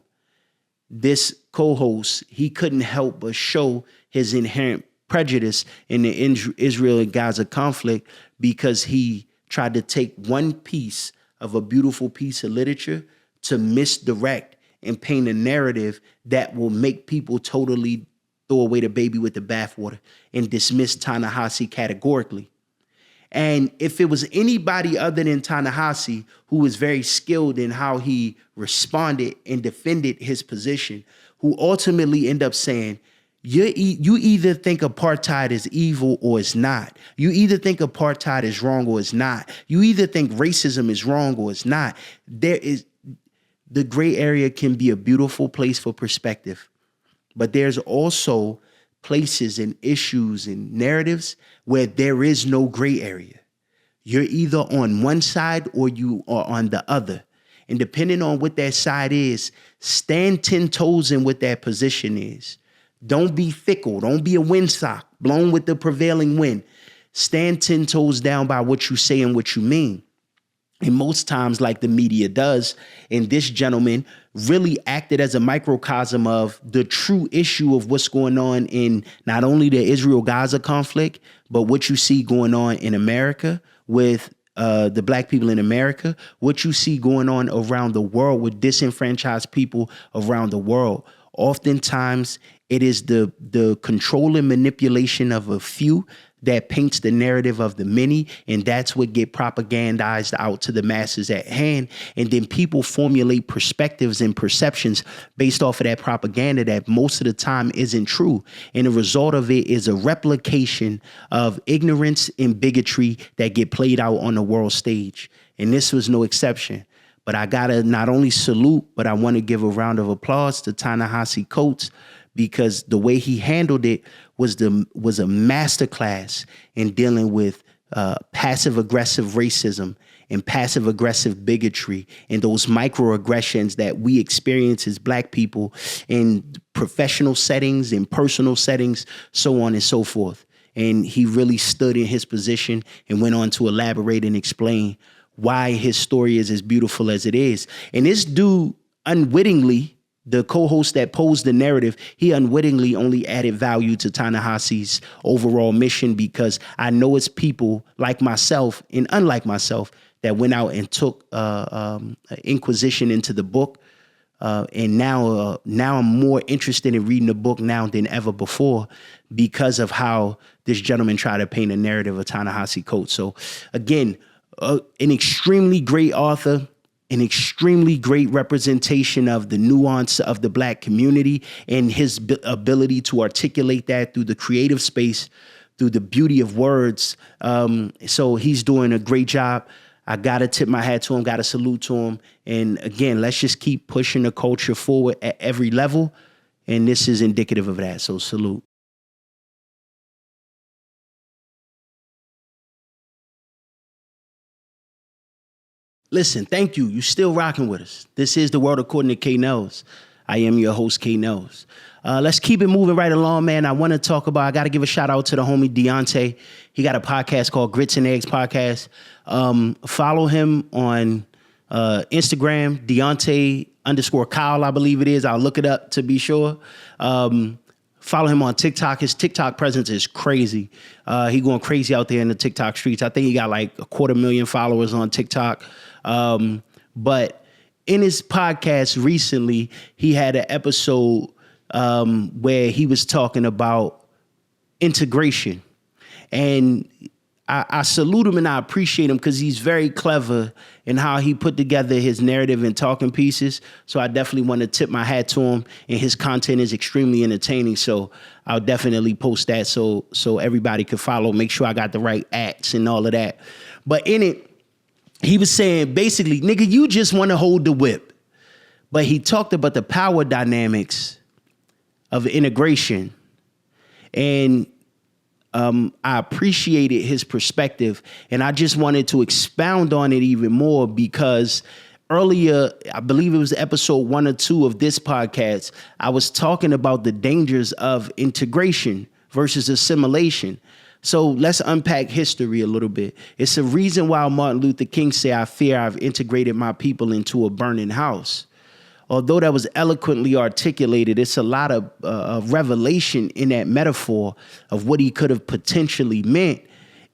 this co-host, he couldn't help but show his inherent prejudice in the Israel and Gaza conflict, because he tried to take one piece of a beautiful piece of literature to misdirect and paint a narrative that will make people totally throw away the baby with the bathwater and dismiss Ta-Nehisi categorically. And if it was anybody other than Ta-Nehisi, who was very skilled in how he responded and defended his position, who ultimately end up saying, you either think apartheid is evil or it's not. You either think apartheid is wrong or it's not. You either think racism is wrong or it's not. The gray area can be a beautiful place for perspective, but there's also places and issues and narratives where there is no gray area. You're either on one side or you are on the other. And depending on what that side is, stand 10 toes in what that position is. Don't be fickle. Don't be a windsock blown with the prevailing wind. Stand 10 toes down by what you say and what you mean. And most times, like the media does, and this gentleman really acted as a microcosm of the true issue of what's going on in not only the Israel-Gaza conflict, but what you see going on in America with the black people in America, what you see going on around the world with disenfranchised people around the world. Oftentimes, it is the control and manipulation of a few that paints the narrative of the many, and that's what get propagandized out to the masses at hand. And then people formulate perspectives and perceptions based off of that propaganda that most of the time isn't true. And the result of it is a replication of ignorance and bigotry that get played out on the world stage. And this was no exception. But I gotta not only salute, but I want to give a round of applause to Ta-Nehisi Coates, because the way he handled it was a masterclass in dealing with passive aggressive racism and passive aggressive bigotry and those microaggressions that we experience as Black people in professional settings, in personal settings, so on and so forth. And he really stood in his position and went on to elaborate and explain why his story is as beautiful as it is. And this dude unwittingly, the co-host that posed the narrative, he unwittingly only added value to Ta-Nehisi's overall mission, because I know it's people like myself and unlike myself that went out and took inquisition into the book. And now I'm more interested in reading the book now than ever before, because of how this gentleman tried to paint a narrative of Ta-Nehisi Coates. So again, an extremely great author, an extremely great representation of the nuance of the Black community and his ability to articulate that through the creative space, through the beauty of words. So he's doing a great job. I got to tip my hat to him, got to salute to him. And again, let's just keep pushing the culture forward at every level. And this is indicative of that. So salute. Listen, thank you. You still rocking with us. This is The World According to K. Nellz. I am your host, K. Nellz. Let's keep it moving right along, man. I want to talk about, I got to give a shout out to the homie Deontay. He got a podcast called Grits and Eggs Podcast. Follow him on Instagram, Deontay_Kyle, I believe it is. I'll look it up to be sure. Follow him on TikTok. His TikTok presence is crazy. He going crazy out there in the TikTok streets. I think he got like 250,000 followers on TikTok. But in his podcast recently, he had an episode where he was talking about integration. And I salute him and I appreciate him because he's very clever in how he put together his narrative and talking pieces. So I definitely want to tip my hat to him, and his content is extremely entertaining. So I'll definitely post that so everybody can follow, make sure I got the right acts and all of that. But in it, he was saying basically, nigga, you just want to hold the whip. But he talked about the power dynamics of integration. And I appreciated his perspective, and I just wanted to expound on it even more because earlier, I believe it was episode 1 or 2 of this podcast, I was talking about the dangers of integration versus assimilation. So let's unpack history a little bit. It's a reason why Martin Luther King said, "I fear I've integrated my people into a burning house." Although that was eloquently articulated, it's a lot of revelation in that metaphor of what he could have potentially meant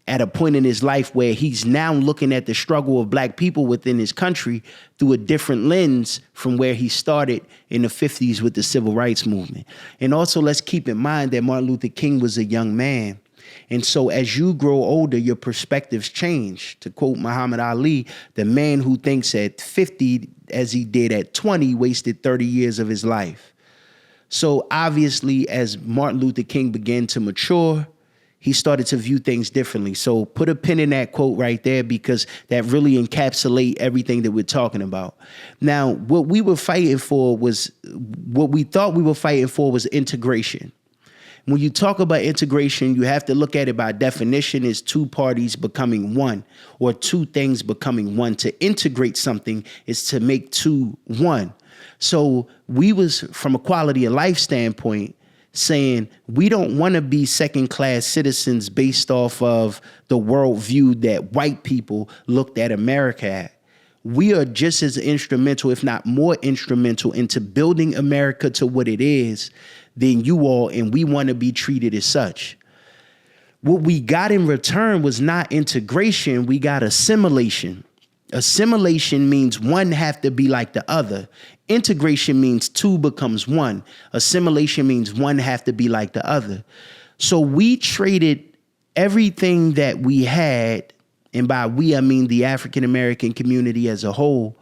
at a point in his life where he's now looking at the struggle of Black people within his country through a different lens from where he started in the 50s with the civil rights movement. And also, let's keep in mind that Martin Luther King was a young man. And so as you grow older, your perspectives change. To quote Muhammad Ali, the man who thinks at 50 as he did at 20 wasted 30 years of his life. So obviously, as Martin Luther King began to mature, he started to view things differently. So put a pin in that quote right there, because that really encapsulates everything that we're talking about. Now, what we thought we were fighting for was integration. When you talk about integration, you have to look at it by definition as two parties becoming one, or two things becoming one. To integrate something is to make two one. So we was, from a quality of life standpoint, saying we don't want to be second-class citizens based off of the worldview that white people looked at America at. We are just as instrumental, if not more instrumental, into building America to what it is than you all, and we want to be treated as such. What we got in return was not integration, we got assimilation. Assimilation means one have to be like the other. Integration means two becomes one. Assimilation means one have to be like the other. So we traded everything that we had, and by we, I mean the African American community as a whole,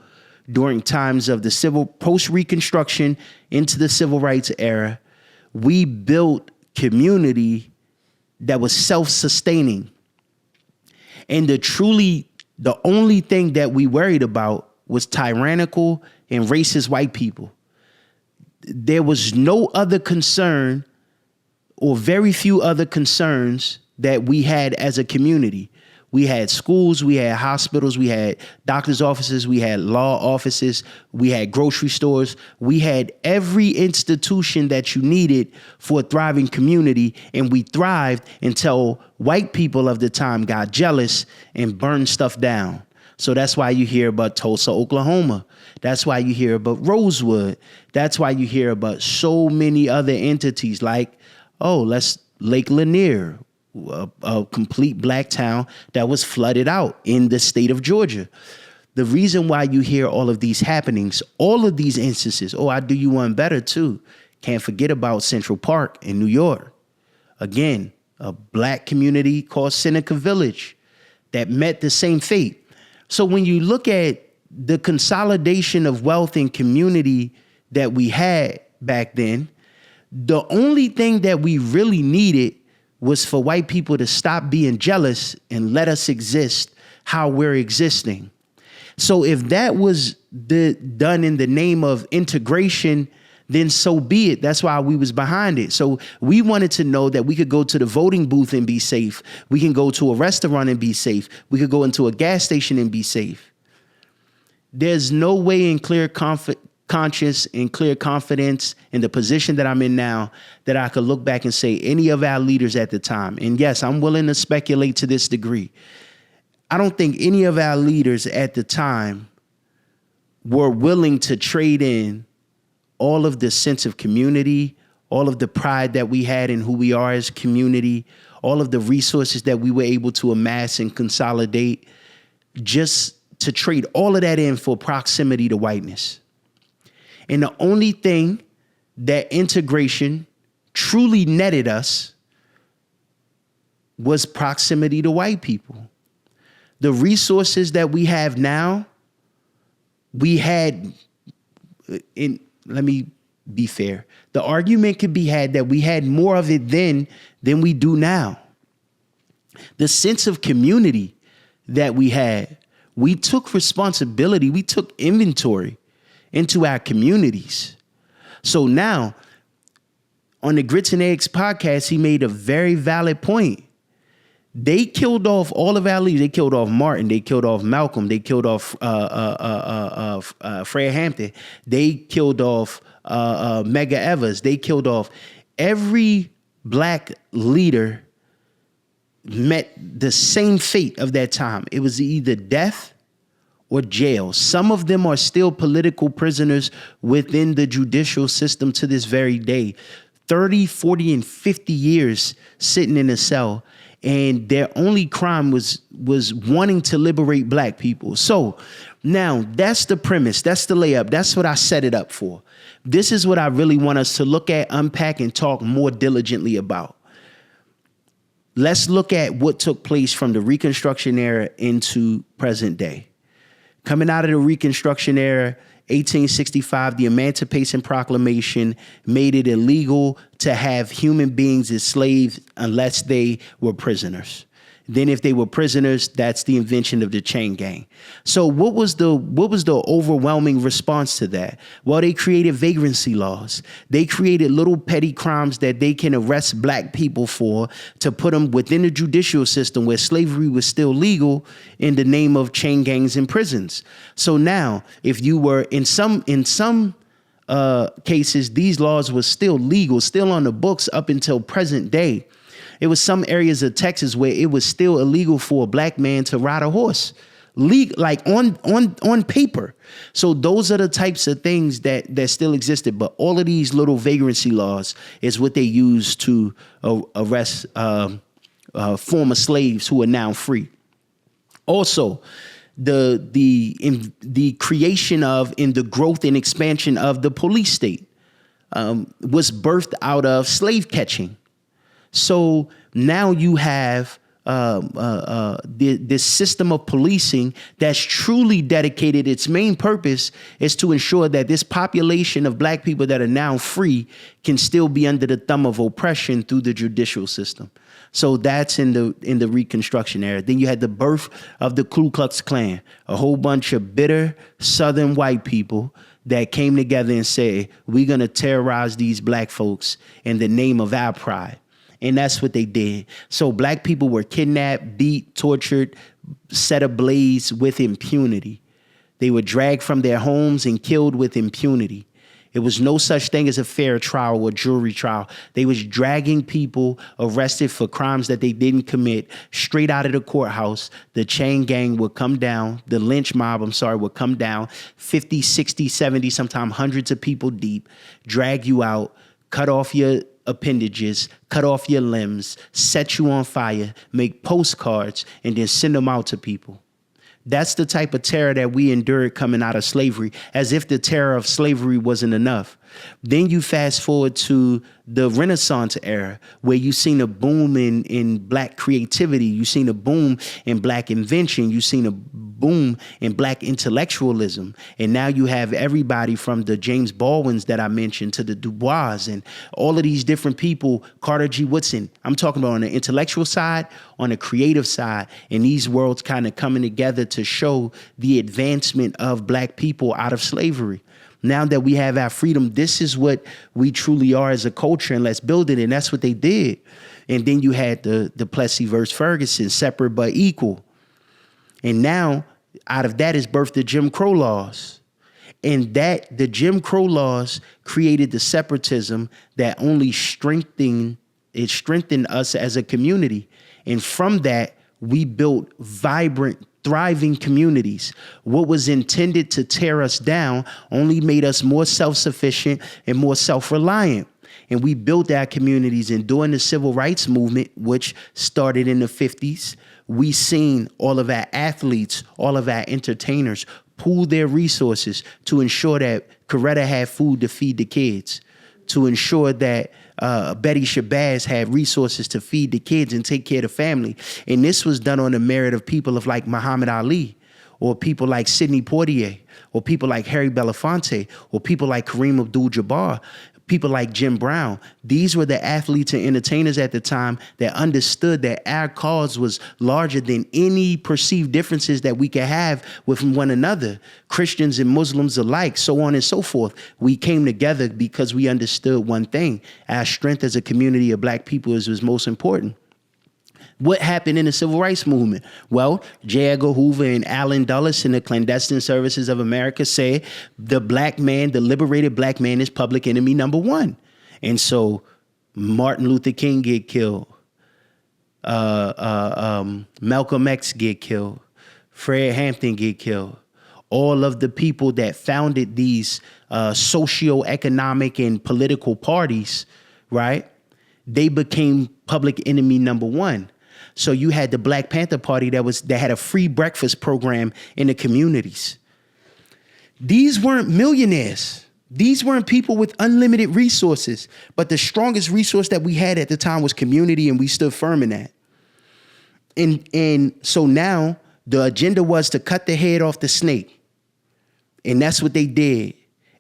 during times of the civil post-Reconstruction into the civil rights era. We built community that was self-sustaining. And the only thing that we worried about was tyrannical and racist white people. There was no other concern, or very few other concerns, that we had as a community. We had schools, we had hospitals, we had doctor's offices, we had law offices, we had grocery stores. We had every institution that you needed for a thriving community, and we thrived until white people of the time got jealous and burned stuff down. So that's why you hear about Tulsa, Oklahoma. That's why you hear about Rosewood. That's why you hear about so many other entities like, Lake Lanier, a complete black town that was flooded out in the state of Georgia. The reason why you hear all of these happenings, all of these instances, I do you one better too. Can't forget about Central Park in New York. Again, a black community called Seneca Village that met the same fate. So when you look at the consolidation of wealth and community that we had back then, the only thing that we really needed was for white people to stop being jealous and let us exist how we're existing. So if that was done in the name of integration, then so be it. That's why we was behind it. So we wanted to know that we could go to the voting booth and be safe. We can go to a restaurant and be safe. We could go into a gas station and be safe. There's no way in clear conscience and clear confidence in the position that I'm in now that I could look back and say any of our leaders at the time. And yes, I'm willing to speculate to this degree. I don't think any of our leaders at the time were willing to trade in all of the sense of community, all of the pride that we had in who we are as a community, all of the resources that we were able to amass and consolidate, just to trade all of that in for proximity to whiteness. And the only thing that integration truly netted us was proximity to white people. The resources that we have now, we had in. Let me be fair. The argument could be had that we had more of it then than we do now. The sense of community that we had, we took responsibility, we took inventory into our communities. So now, on the Grits and Eggs podcast, he made a very valid point. They killed off all of our leaders. They killed off Martin. They killed off Malcolm. They killed off Fred Hampton. They killed off Medgar Evers. They killed off every black leader. Met the same fate of that time. It was either death or jail. Some of them are still political prisoners within the judicial system to this very day. 30, 40, and 50 years sitting in a cell. And their only crime was wanting to liberate black people. So now that's the premise. That's the layup. That's what I set it up for. This is what I really want us to look at, unpack, and talk more diligently about. Let's look at what took place from the Reconstruction era into present day. Coming out of the Reconstruction era, 1865, the Emancipation Proclamation made it illegal to have human beings as slaves unless they were prisoners. Then if they were prisoners, that's the invention of the chain gang. So what was the overwhelming response to that? Well, they created vagrancy laws. They created little petty crimes that they can arrest black people for to put them within the judicial system where slavery was still legal in the name of chain gangs and prisons. So now, if you were in some cases, these laws were still legal, still on the books up until present day. It was some areas of Texas where it was still illegal for a black man to ride a horse, like on paper. So those are the types of things that still existed. But all of these little vagrancy laws is what they use to arrest former slaves who are now free. Also, the creation of and the growth and expansion of the police state was birthed out of slave catching. So now you have this system of policing that's truly dedicated. Its main purpose is to ensure that this population of black people that are now free can still be under the thumb of oppression through the judicial system. So that's in the Reconstruction era. Then you had the birth of the Ku Klux Klan, a whole bunch of bitter Southern white people that came together and said, we're going to terrorize these black folks in the name of our pride. And that's what they did. So black people were kidnapped, beat, tortured, set ablaze with impunity. They were dragged from their homes and killed with impunity. It was no such thing as a fair trial or jury trial. They was dragging people arrested for crimes that they didn't commit straight out of the courthouse. The chain gang would come down. The lynch mob, would come down 50, 60, 70, sometimes hundreds of people deep, drag you out, cut off your appendages, cut off your limbs, set you on fire, make postcards, and then send them out to people. That's the type of terror that we endured coming out of slavery, as if the terror of slavery wasn't enough. Then you fast forward to the Renaissance era, where you seen a boom in black creativity. You seen a boom in black invention. You seen a boom in black intellectualism. And now you have everybody from the James Baldwins that I mentioned to the Du Bois and all of these different people, Carter G. Woodson. I'm talking about on the intellectual side, on the creative side, and these worlds kind of coming together to show the advancement of black people out of slavery. Now that we have our freedom, this is what we truly are as a culture, and let's build it. And that's what they did. And then you had the Plessy versus Ferguson, separate but equal. And now out of that is birthed the Jim Crow laws. And that the Jim Crow laws created the separatism that only strengthened us as a community. And from that, we built vibrant, thriving communities. What was intended to tear us down only made us more self-sufficient and more self-reliant. And we built our communities. And during the civil rights movement, which started in the 50s, we seen all of our athletes, all of our entertainers pool their resources to ensure that Coretta had food to feed the kids, to ensure that Betty Shabazz had resources to feed the kids and take care of the family. And this was done on the merit of people of like Muhammad Ali, or people like Sidney Poitier, or people like Harry Belafonte, or people like Kareem Abdul-Jabbar, people like Jim Brown. These were the athletes and entertainers at the time that understood that our cause was larger than any perceived differences that we could have with one another, Christians and Muslims alike, so on and so forth. We came together because we understood one thing: our strength as a community of black people was most important. What happened in the civil rights movement? Well, J. Edgar Hoover and Allen Dulles in the Clandestine Services of America say the black man, the liberated black man, is public enemy number one. And so Martin Luther King get killed. Malcolm X get killed. Fred Hampton get killed. All of the people that founded these socioeconomic and political parties, right? They became public enemy number one. So you had the Black Panther Party that had a free breakfast program in the communities. These weren't millionaires. These weren't people with unlimited resources. But the strongest resource that we had at the time was community, and we stood firm in that. And so now the agenda was to cut the head off the snake. And that's what they did.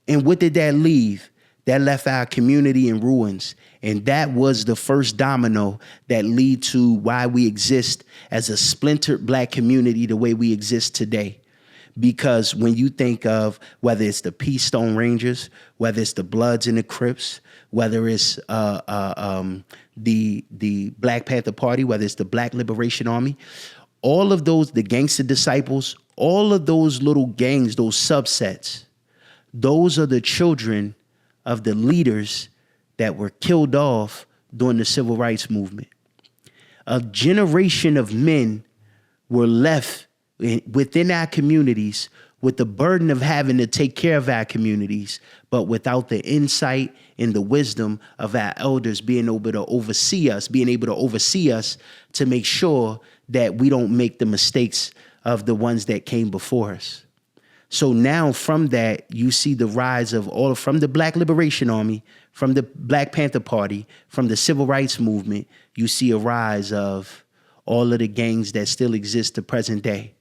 And what did that leave? That left our community in ruins. And that was the first domino that led to why we exist as a splintered black community the way we exist today. Because when you think of whether it's the Peace Stone Rangers, whether it's the Bloods and the Crips, whether it's the Black Panther Party, whether it's the Black Liberation Army, all of those, the Gangster Disciples, all of those little gangs, those subsets, those are the children of the leaders that were killed off during the civil rights movement. A generation of men were left within our communities with the burden of having to take care of our communities, but without the insight and the wisdom of our elders being able to oversee us to make sure that we don't make the mistakes of the ones that came before us. So now from that, you see the rise of from the Black Liberation Army, from the Black Panther Party, from the Civil Rights Movement, you see a rise of all of the gangs that still exist to present day,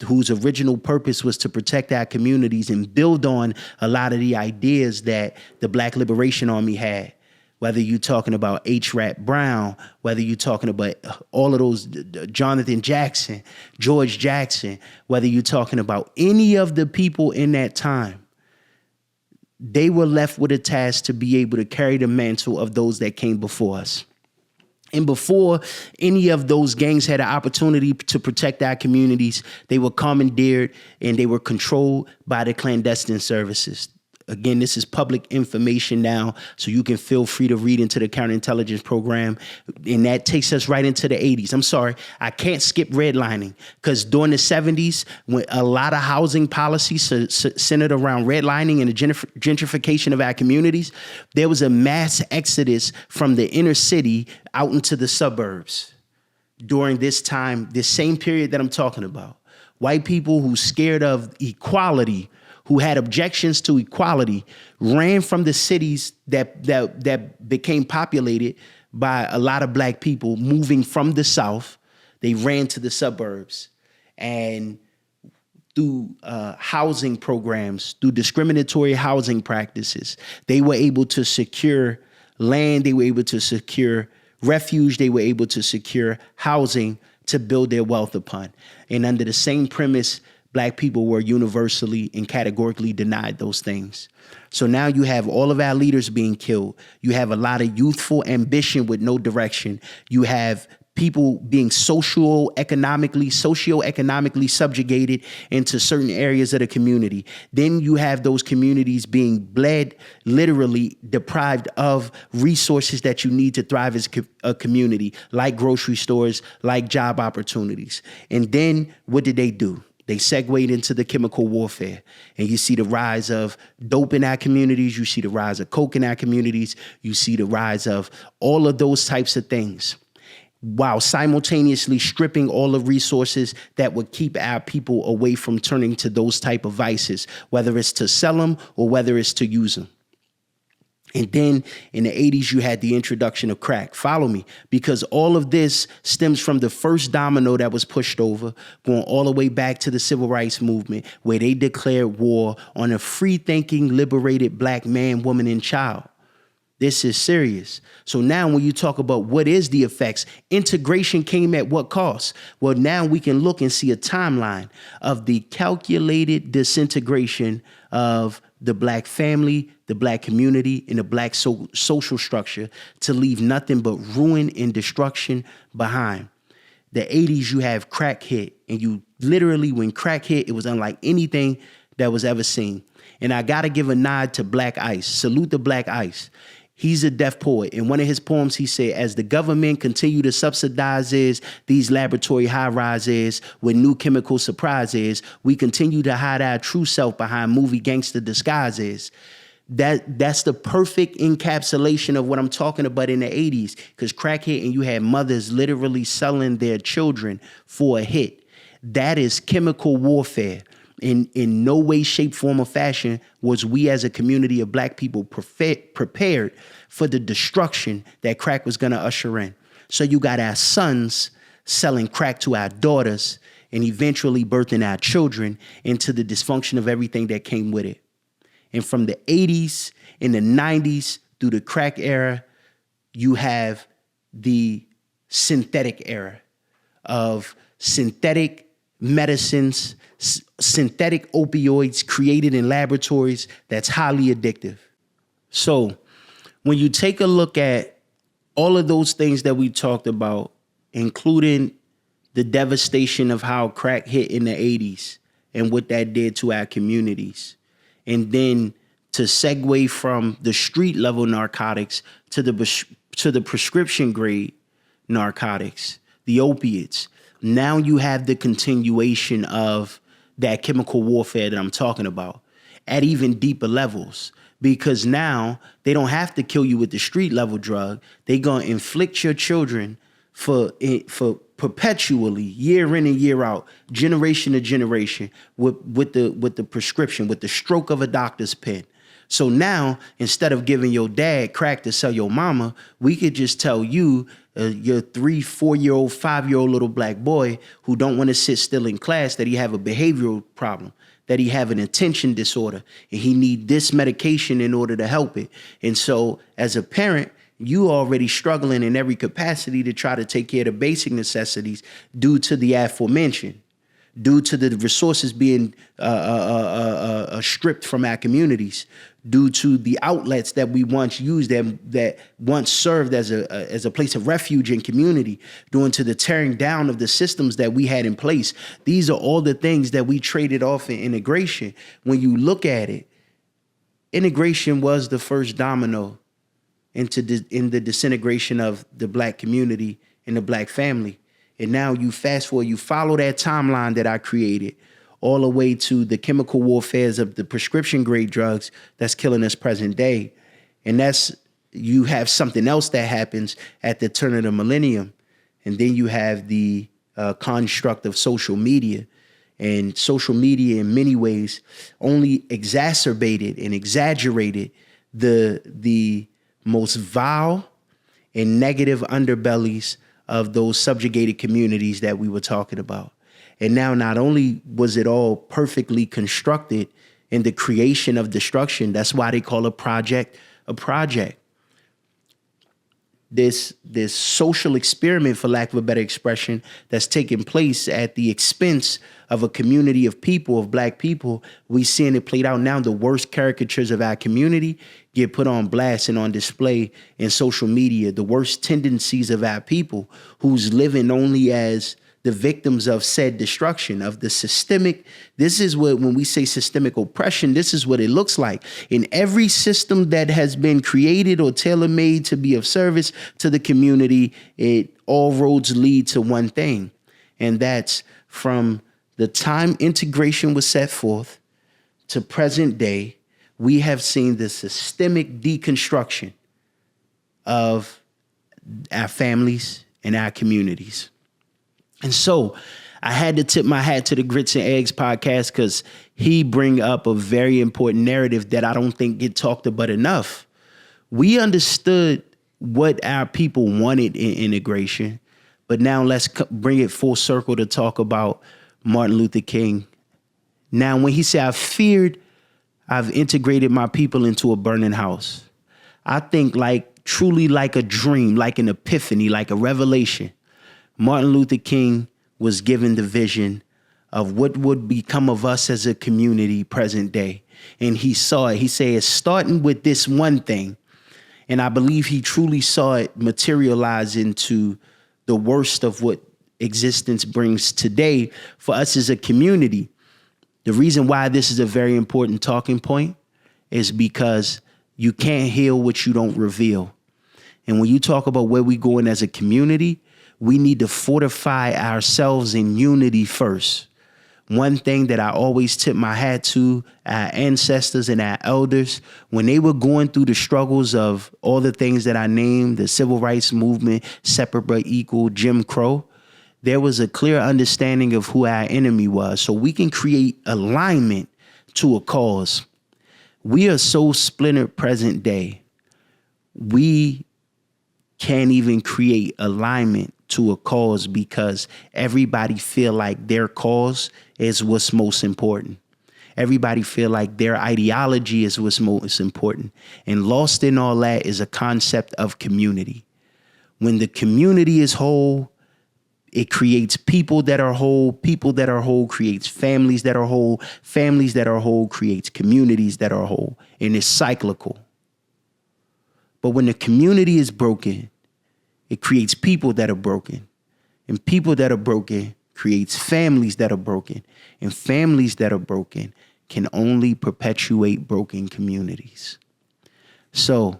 whose original purpose was to protect our communities and build on a lot of the ideas that the Black Liberation Army had. Whether you're talking about H. Rap Brown, whether you're talking about all of those, Jonathan Jackson, George Jackson, whether you're talking about any of the people in that time, they were left with a task to be able to carry the mantle of those that came before us. And before any of those gangs had an opportunity to protect our communities, they were commandeered and they were controlled by the clandestine services. Again, this is public information now, so you can feel free to read into the counterintelligence program. And that takes us right into the 80s. I'm sorry, I can't skip redlining, because during the 70s, when a lot of housing policies centered around redlining and the gentrification of our communities, there was a mass exodus from the inner city out into the suburbs. During this time, this same period that I'm talking about, white people who scared of equality, who had objections to equality, ran from the cities that became populated by a lot of black people moving from the South. They ran to the suburbs, and through housing programs, through discriminatory housing practices, they were able to secure land, they were able to secure refuge, they were able to secure housing to build their wealth upon. And under the same premise, black people were universally and categorically denied those things. So now you have all of our leaders being killed. You have a lot of youthful ambition with no direction. You have people being socioeconomically subjugated into certain areas of the community. Then you have those communities being bled, literally deprived of resources that you need to thrive as a community, like grocery stores, like job opportunities. And then what did they do? They segued into the chemical warfare, and you see the rise of dope in our communities. You see the rise of coke in our communities. You see the rise of all of those types of things, while simultaneously stripping all the resources that would keep our people away from turning to those type of vices, whether it's to sell them or whether it's to use them. And then in the 80s, you had the introduction of crack. Follow me, because all of this stems from the first domino that was pushed over, going all the way back to the civil rights movement, where they declared war on a free-thinking, liberated black man, woman, and child. This is serious. So now when you talk about what is the effects, integration came at what cost? Well, now we can look and see a timeline of the calculated disintegration of the black family, the black community, and the black social structure to leave nothing but ruin and destruction behind. The 80s, you have crack hit, and you literally, when crack hit, it was unlike anything that was ever seen. And I got to give a nod to Black Ice. Salute to Black Ice. He's a deaf poet. In one of his poems, he said, as the government continue to subsidize these laboratory high-rises with new chemical surprises, we continue to hide our true self behind movie gangster disguises. That's the perfect encapsulation of what I'm talking about in the 80s, because crack hit and you had mothers literally selling their children for a hit. That is chemical warfare. In no way, shape, form, or fashion was we as a community of black people prepared for the destruction that crack was going to usher in. So you got our sons selling crack to our daughters and eventually birthing our children into the dysfunction of everything that came with it. And from the 80s and the 90s through the crack era, you have the synthetic era of synthetic medicines, synthetic opioids created in laboratories that's highly addictive. So when you take a look at all of those things that we talked about, including the devastation of how crack hit in the 80s and what that did to our communities, and then to segue from the street level narcotics to the prescription grade narcotics, the opiates, now you have the continuation of that chemical warfare that I'm talking about at even deeper levels, because now they don't have to kill you with the street level drug. They're going to inflict your children for perpetually, year in and year out, generation to generation, with the prescription, with the stroke of a doctor's pen. So now, instead of giving your dad crack to sell your mama, we could just tell you, your 3, 4-year-old, 5-year-old little black boy who don't want to sit still in class, that he have a behavioral problem, that he have an attention disorder, and he need this medication in order to help it. And so as a parent, you already struggling in every capacity to try to take care of the basic necessities due to the aforementioned. due to the resources being stripped from our communities, due to the outlets that we once used, that once served as a place of refuge and community, due to the tearing down of the systems that we had in place. These are all the things that we traded off in integration. When you look at it, integration was the first domino in the disintegration of the Black community and the Black family. And now you fast forward, you follow that timeline that I created all the way to the chemical warfares of the prescription grade drugs that's killing us present day. And you have something else that happens at the turn of the millennium. And then you have the construct of social media. And social media in many ways only exacerbated and exaggerated the most vile and negative underbellies of those subjugated communities that we were talking about. And now not only was it all perfectly constructed in the creation of destruction, that's why they call a project a project. This social experiment, for lack of a better expression, that's taking place at the expense of a community of people, of Black people. We seeing it played out now. The worst caricatures of our community get put on blast and on display in social media. The worst tendencies of our people, who's living only as the victims of said destruction, of the systemic. This is what, when we say systemic oppression, this is what it looks like. In every system that has been created or tailor-made to be of service to the community, all roads lead to one thing. And that's from the time integration was set forth to present day, we have seen the systemic deconstruction of our families and our communities. And so I had to tip my hat to the Grits and Eggs podcast, because he bring up a very important narrative that I don't think get talked about enough. We understood what our people wanted in integration, but now let's bring it full circle to talk about Martin Luther King. Now, when he said, I've integrated my people into a burning house, I think truly like a dream, like an epiphany, like a revelation. Martin Luther King was given the vision of what would become of us as a community present day. And he saw it. He said, it's starting with this one thing. And I believe he truly saw it materialize into the worst of what existence brings today for us as a community. The reason why this is a very important talking point is because you can't heal what you don't reveal. And when you talk about where we're going as a community, we need to fortify ourselves in unity first. One thing that I always tip my hat to our ancestors and our elders, when they were going through the struggles of all the things that I named, the civil rights movement, separate but equal, Jim Crow, there was a clear understanding of who our enemy was. So we can create alignment to a cause. We are so splintered present day. We can't even create alignment to a cause because everybody feel like their cause is what's most important. Everybody feel like their ideology is what's most important. And lost in all that is a concept of community. When the community is whole, it creates people that are whole. People that are whole creates families that are whole. Families that are whole creates communities that are whole. And it's cyclical. But when the community is broken, it creates people that are broken. And people that are broken creates families that are broken. And families that are broken can only perpetuate broken communities. So,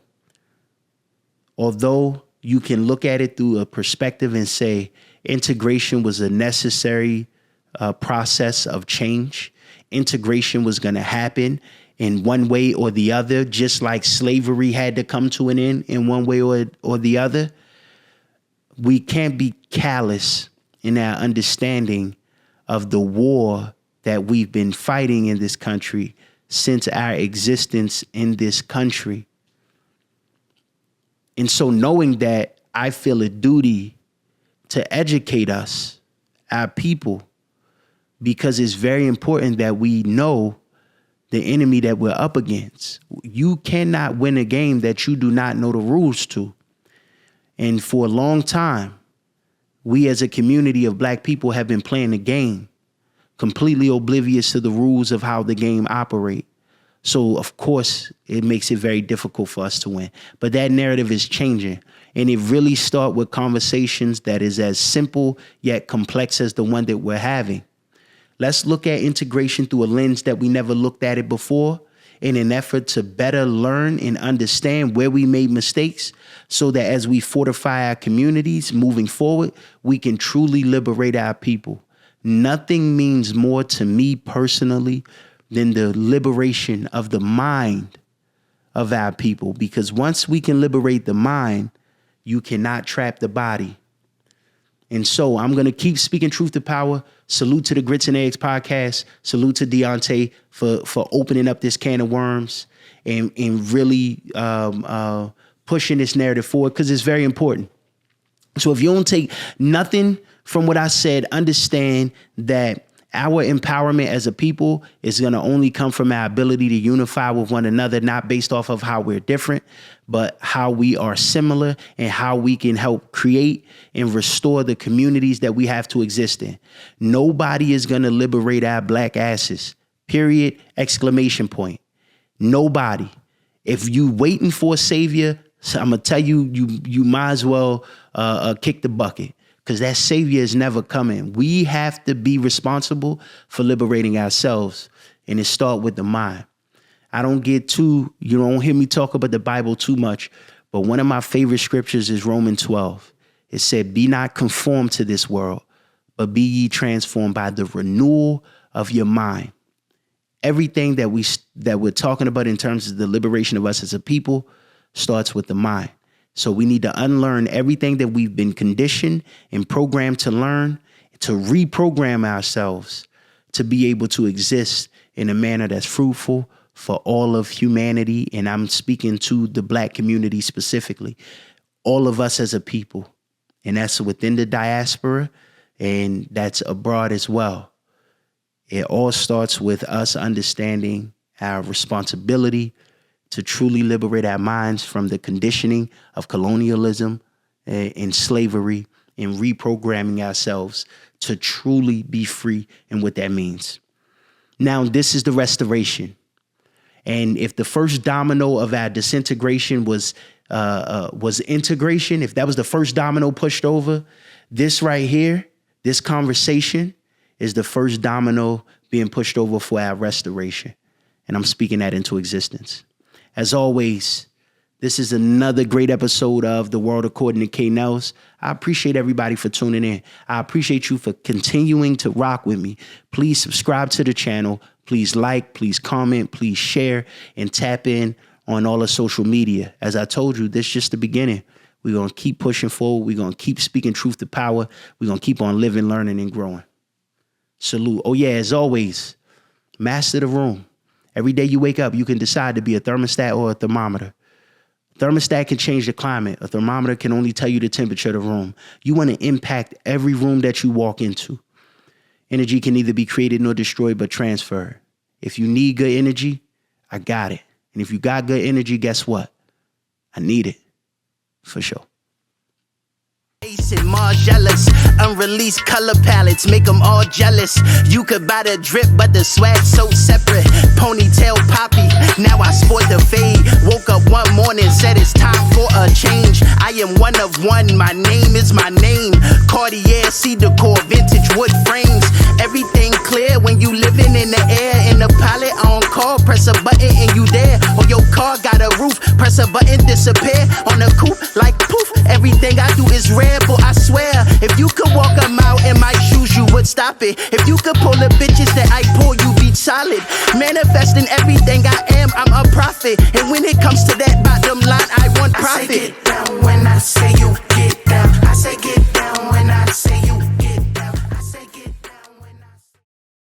although you can look at it through a perspective and say integration was a necessary process of change, integration was going to happen in one way or the other, just like slavery had to come to an end in one way or the other, we can't be callous in our understanding of the war that we've been fighting in this country since our existence in this country. And so knowing that, I feel a duty to educate us, our people, because it's very important that we know the enemy that we're up against. You cannot win a game that you do not know the rules to. And for a long time, we as a community of Black people have been playing the game. completely oblivious to the rules of how the game operate. So, of course, it makes it very difficult for us to win. But that narrative is changing. And it really starts with conversations that is as simple yet complex as the one that we're having. Let's look at integration through a lens that we never looked at it before, in an effort to better learn and understand where we made mistakes, so that as we fortify our communities moving forward, we can truly liberate our people. Nothing means more to me personally than the liberation of the mind of our people. Because once we can liberate the mind, you cannot trap the body. And so I'm going to keep speaking truth to power. Salute to the Grits and Eggs podcast. Salute to Deontay for opening up this can of worms and really pushing this narrative forward, because it's very important. So if you don't take nothing from what I said, understand that our empowerment as a people is going to only come from our ability to unify with one another, not based off of how we're different, but how we are similar and how we can help create and restore the communities that we have to exist in. Nobody is going to liberate our black asses, period, exclamation point. Nobody. If you waiting for a savior, I'm going to tell you, you might as well kick the bucket. Because that savior is never coming. We have to be responsible for liberating ourselves. And it starts with the mind. I don't you don't hear me talk about the Bible too much. But one of my favorite scriptures is Romans 12. It said, be not conformed to this world, but be ye transformed by the renewal of your mind. Everything that we're talking about in terms of the liberation of us as a people starts with the mind. So we need to unlearn everything that we've been conditioned and programmed to learn, to reprogram ourselves to be able to exist in a manner that's fruitful for all of humanity. And I'm speaking to the black community specifically, all of us as a people. And that's within the diaspora, and that's abroad as well. It all starts with us understanding our responsibility to truly liberate our minds from the conditioning of colonialism and slavery, and reprogramming ourselves to truly be free and what that means. Now, this is the restoration. And if the first domino of our disintegration was integration, if that was the first domino pushed over, this right here, this conversation is the first domino being pushed over for our restoration. And I'm speaking that into existence. As always, this is another great episode of The World According to K. Nellz. I appreciate everybody for tuning in. I appreciate you for continuing to rock with me. Please subscribe to the channel. Please like, please comment, please share, and tap in on all the social media. As I told you, this is just the beginning. We're going to keep pushing forward. We're going to keep speaking truth to power. We're going to keep on living, learning, and growing. Salute. Oh, yeah, as always, master the room. Every day you wake up, you can decide to be a thermostat or a thermometer. Thermostat can change the climate. A thermometer can only tell you the temperature of the room. You want to impact every room that you walk into. Energy can neither be created nor destroyed, but transferred. If you need good energy, I got it. And if you got good energy, guess what? I need it. For sure. Margielas, unreleased color palettes, make them all jealous. You could buy the drip, but the swag so separate. Ponytail poppy, now I sport the fade. Woke up one morning, said it's time for a change. I am one of one, my name is my name. Cartier, see decor, vintage wood frames. Everything clear when you living in the air. In the pilot on call, press a button and you there. Or your car got a roof, press a button, disappear. On the coupe, like poof, everything I do is rare. But I swear, if you could walk a mile in my shoes, you would stop it. If you could pull the bitches that I pull, you be solid. Manifesting everything I am, I'm a prophet. And when it comes to that bottom line, I want profit. I say get down when I say you get down. I say get down.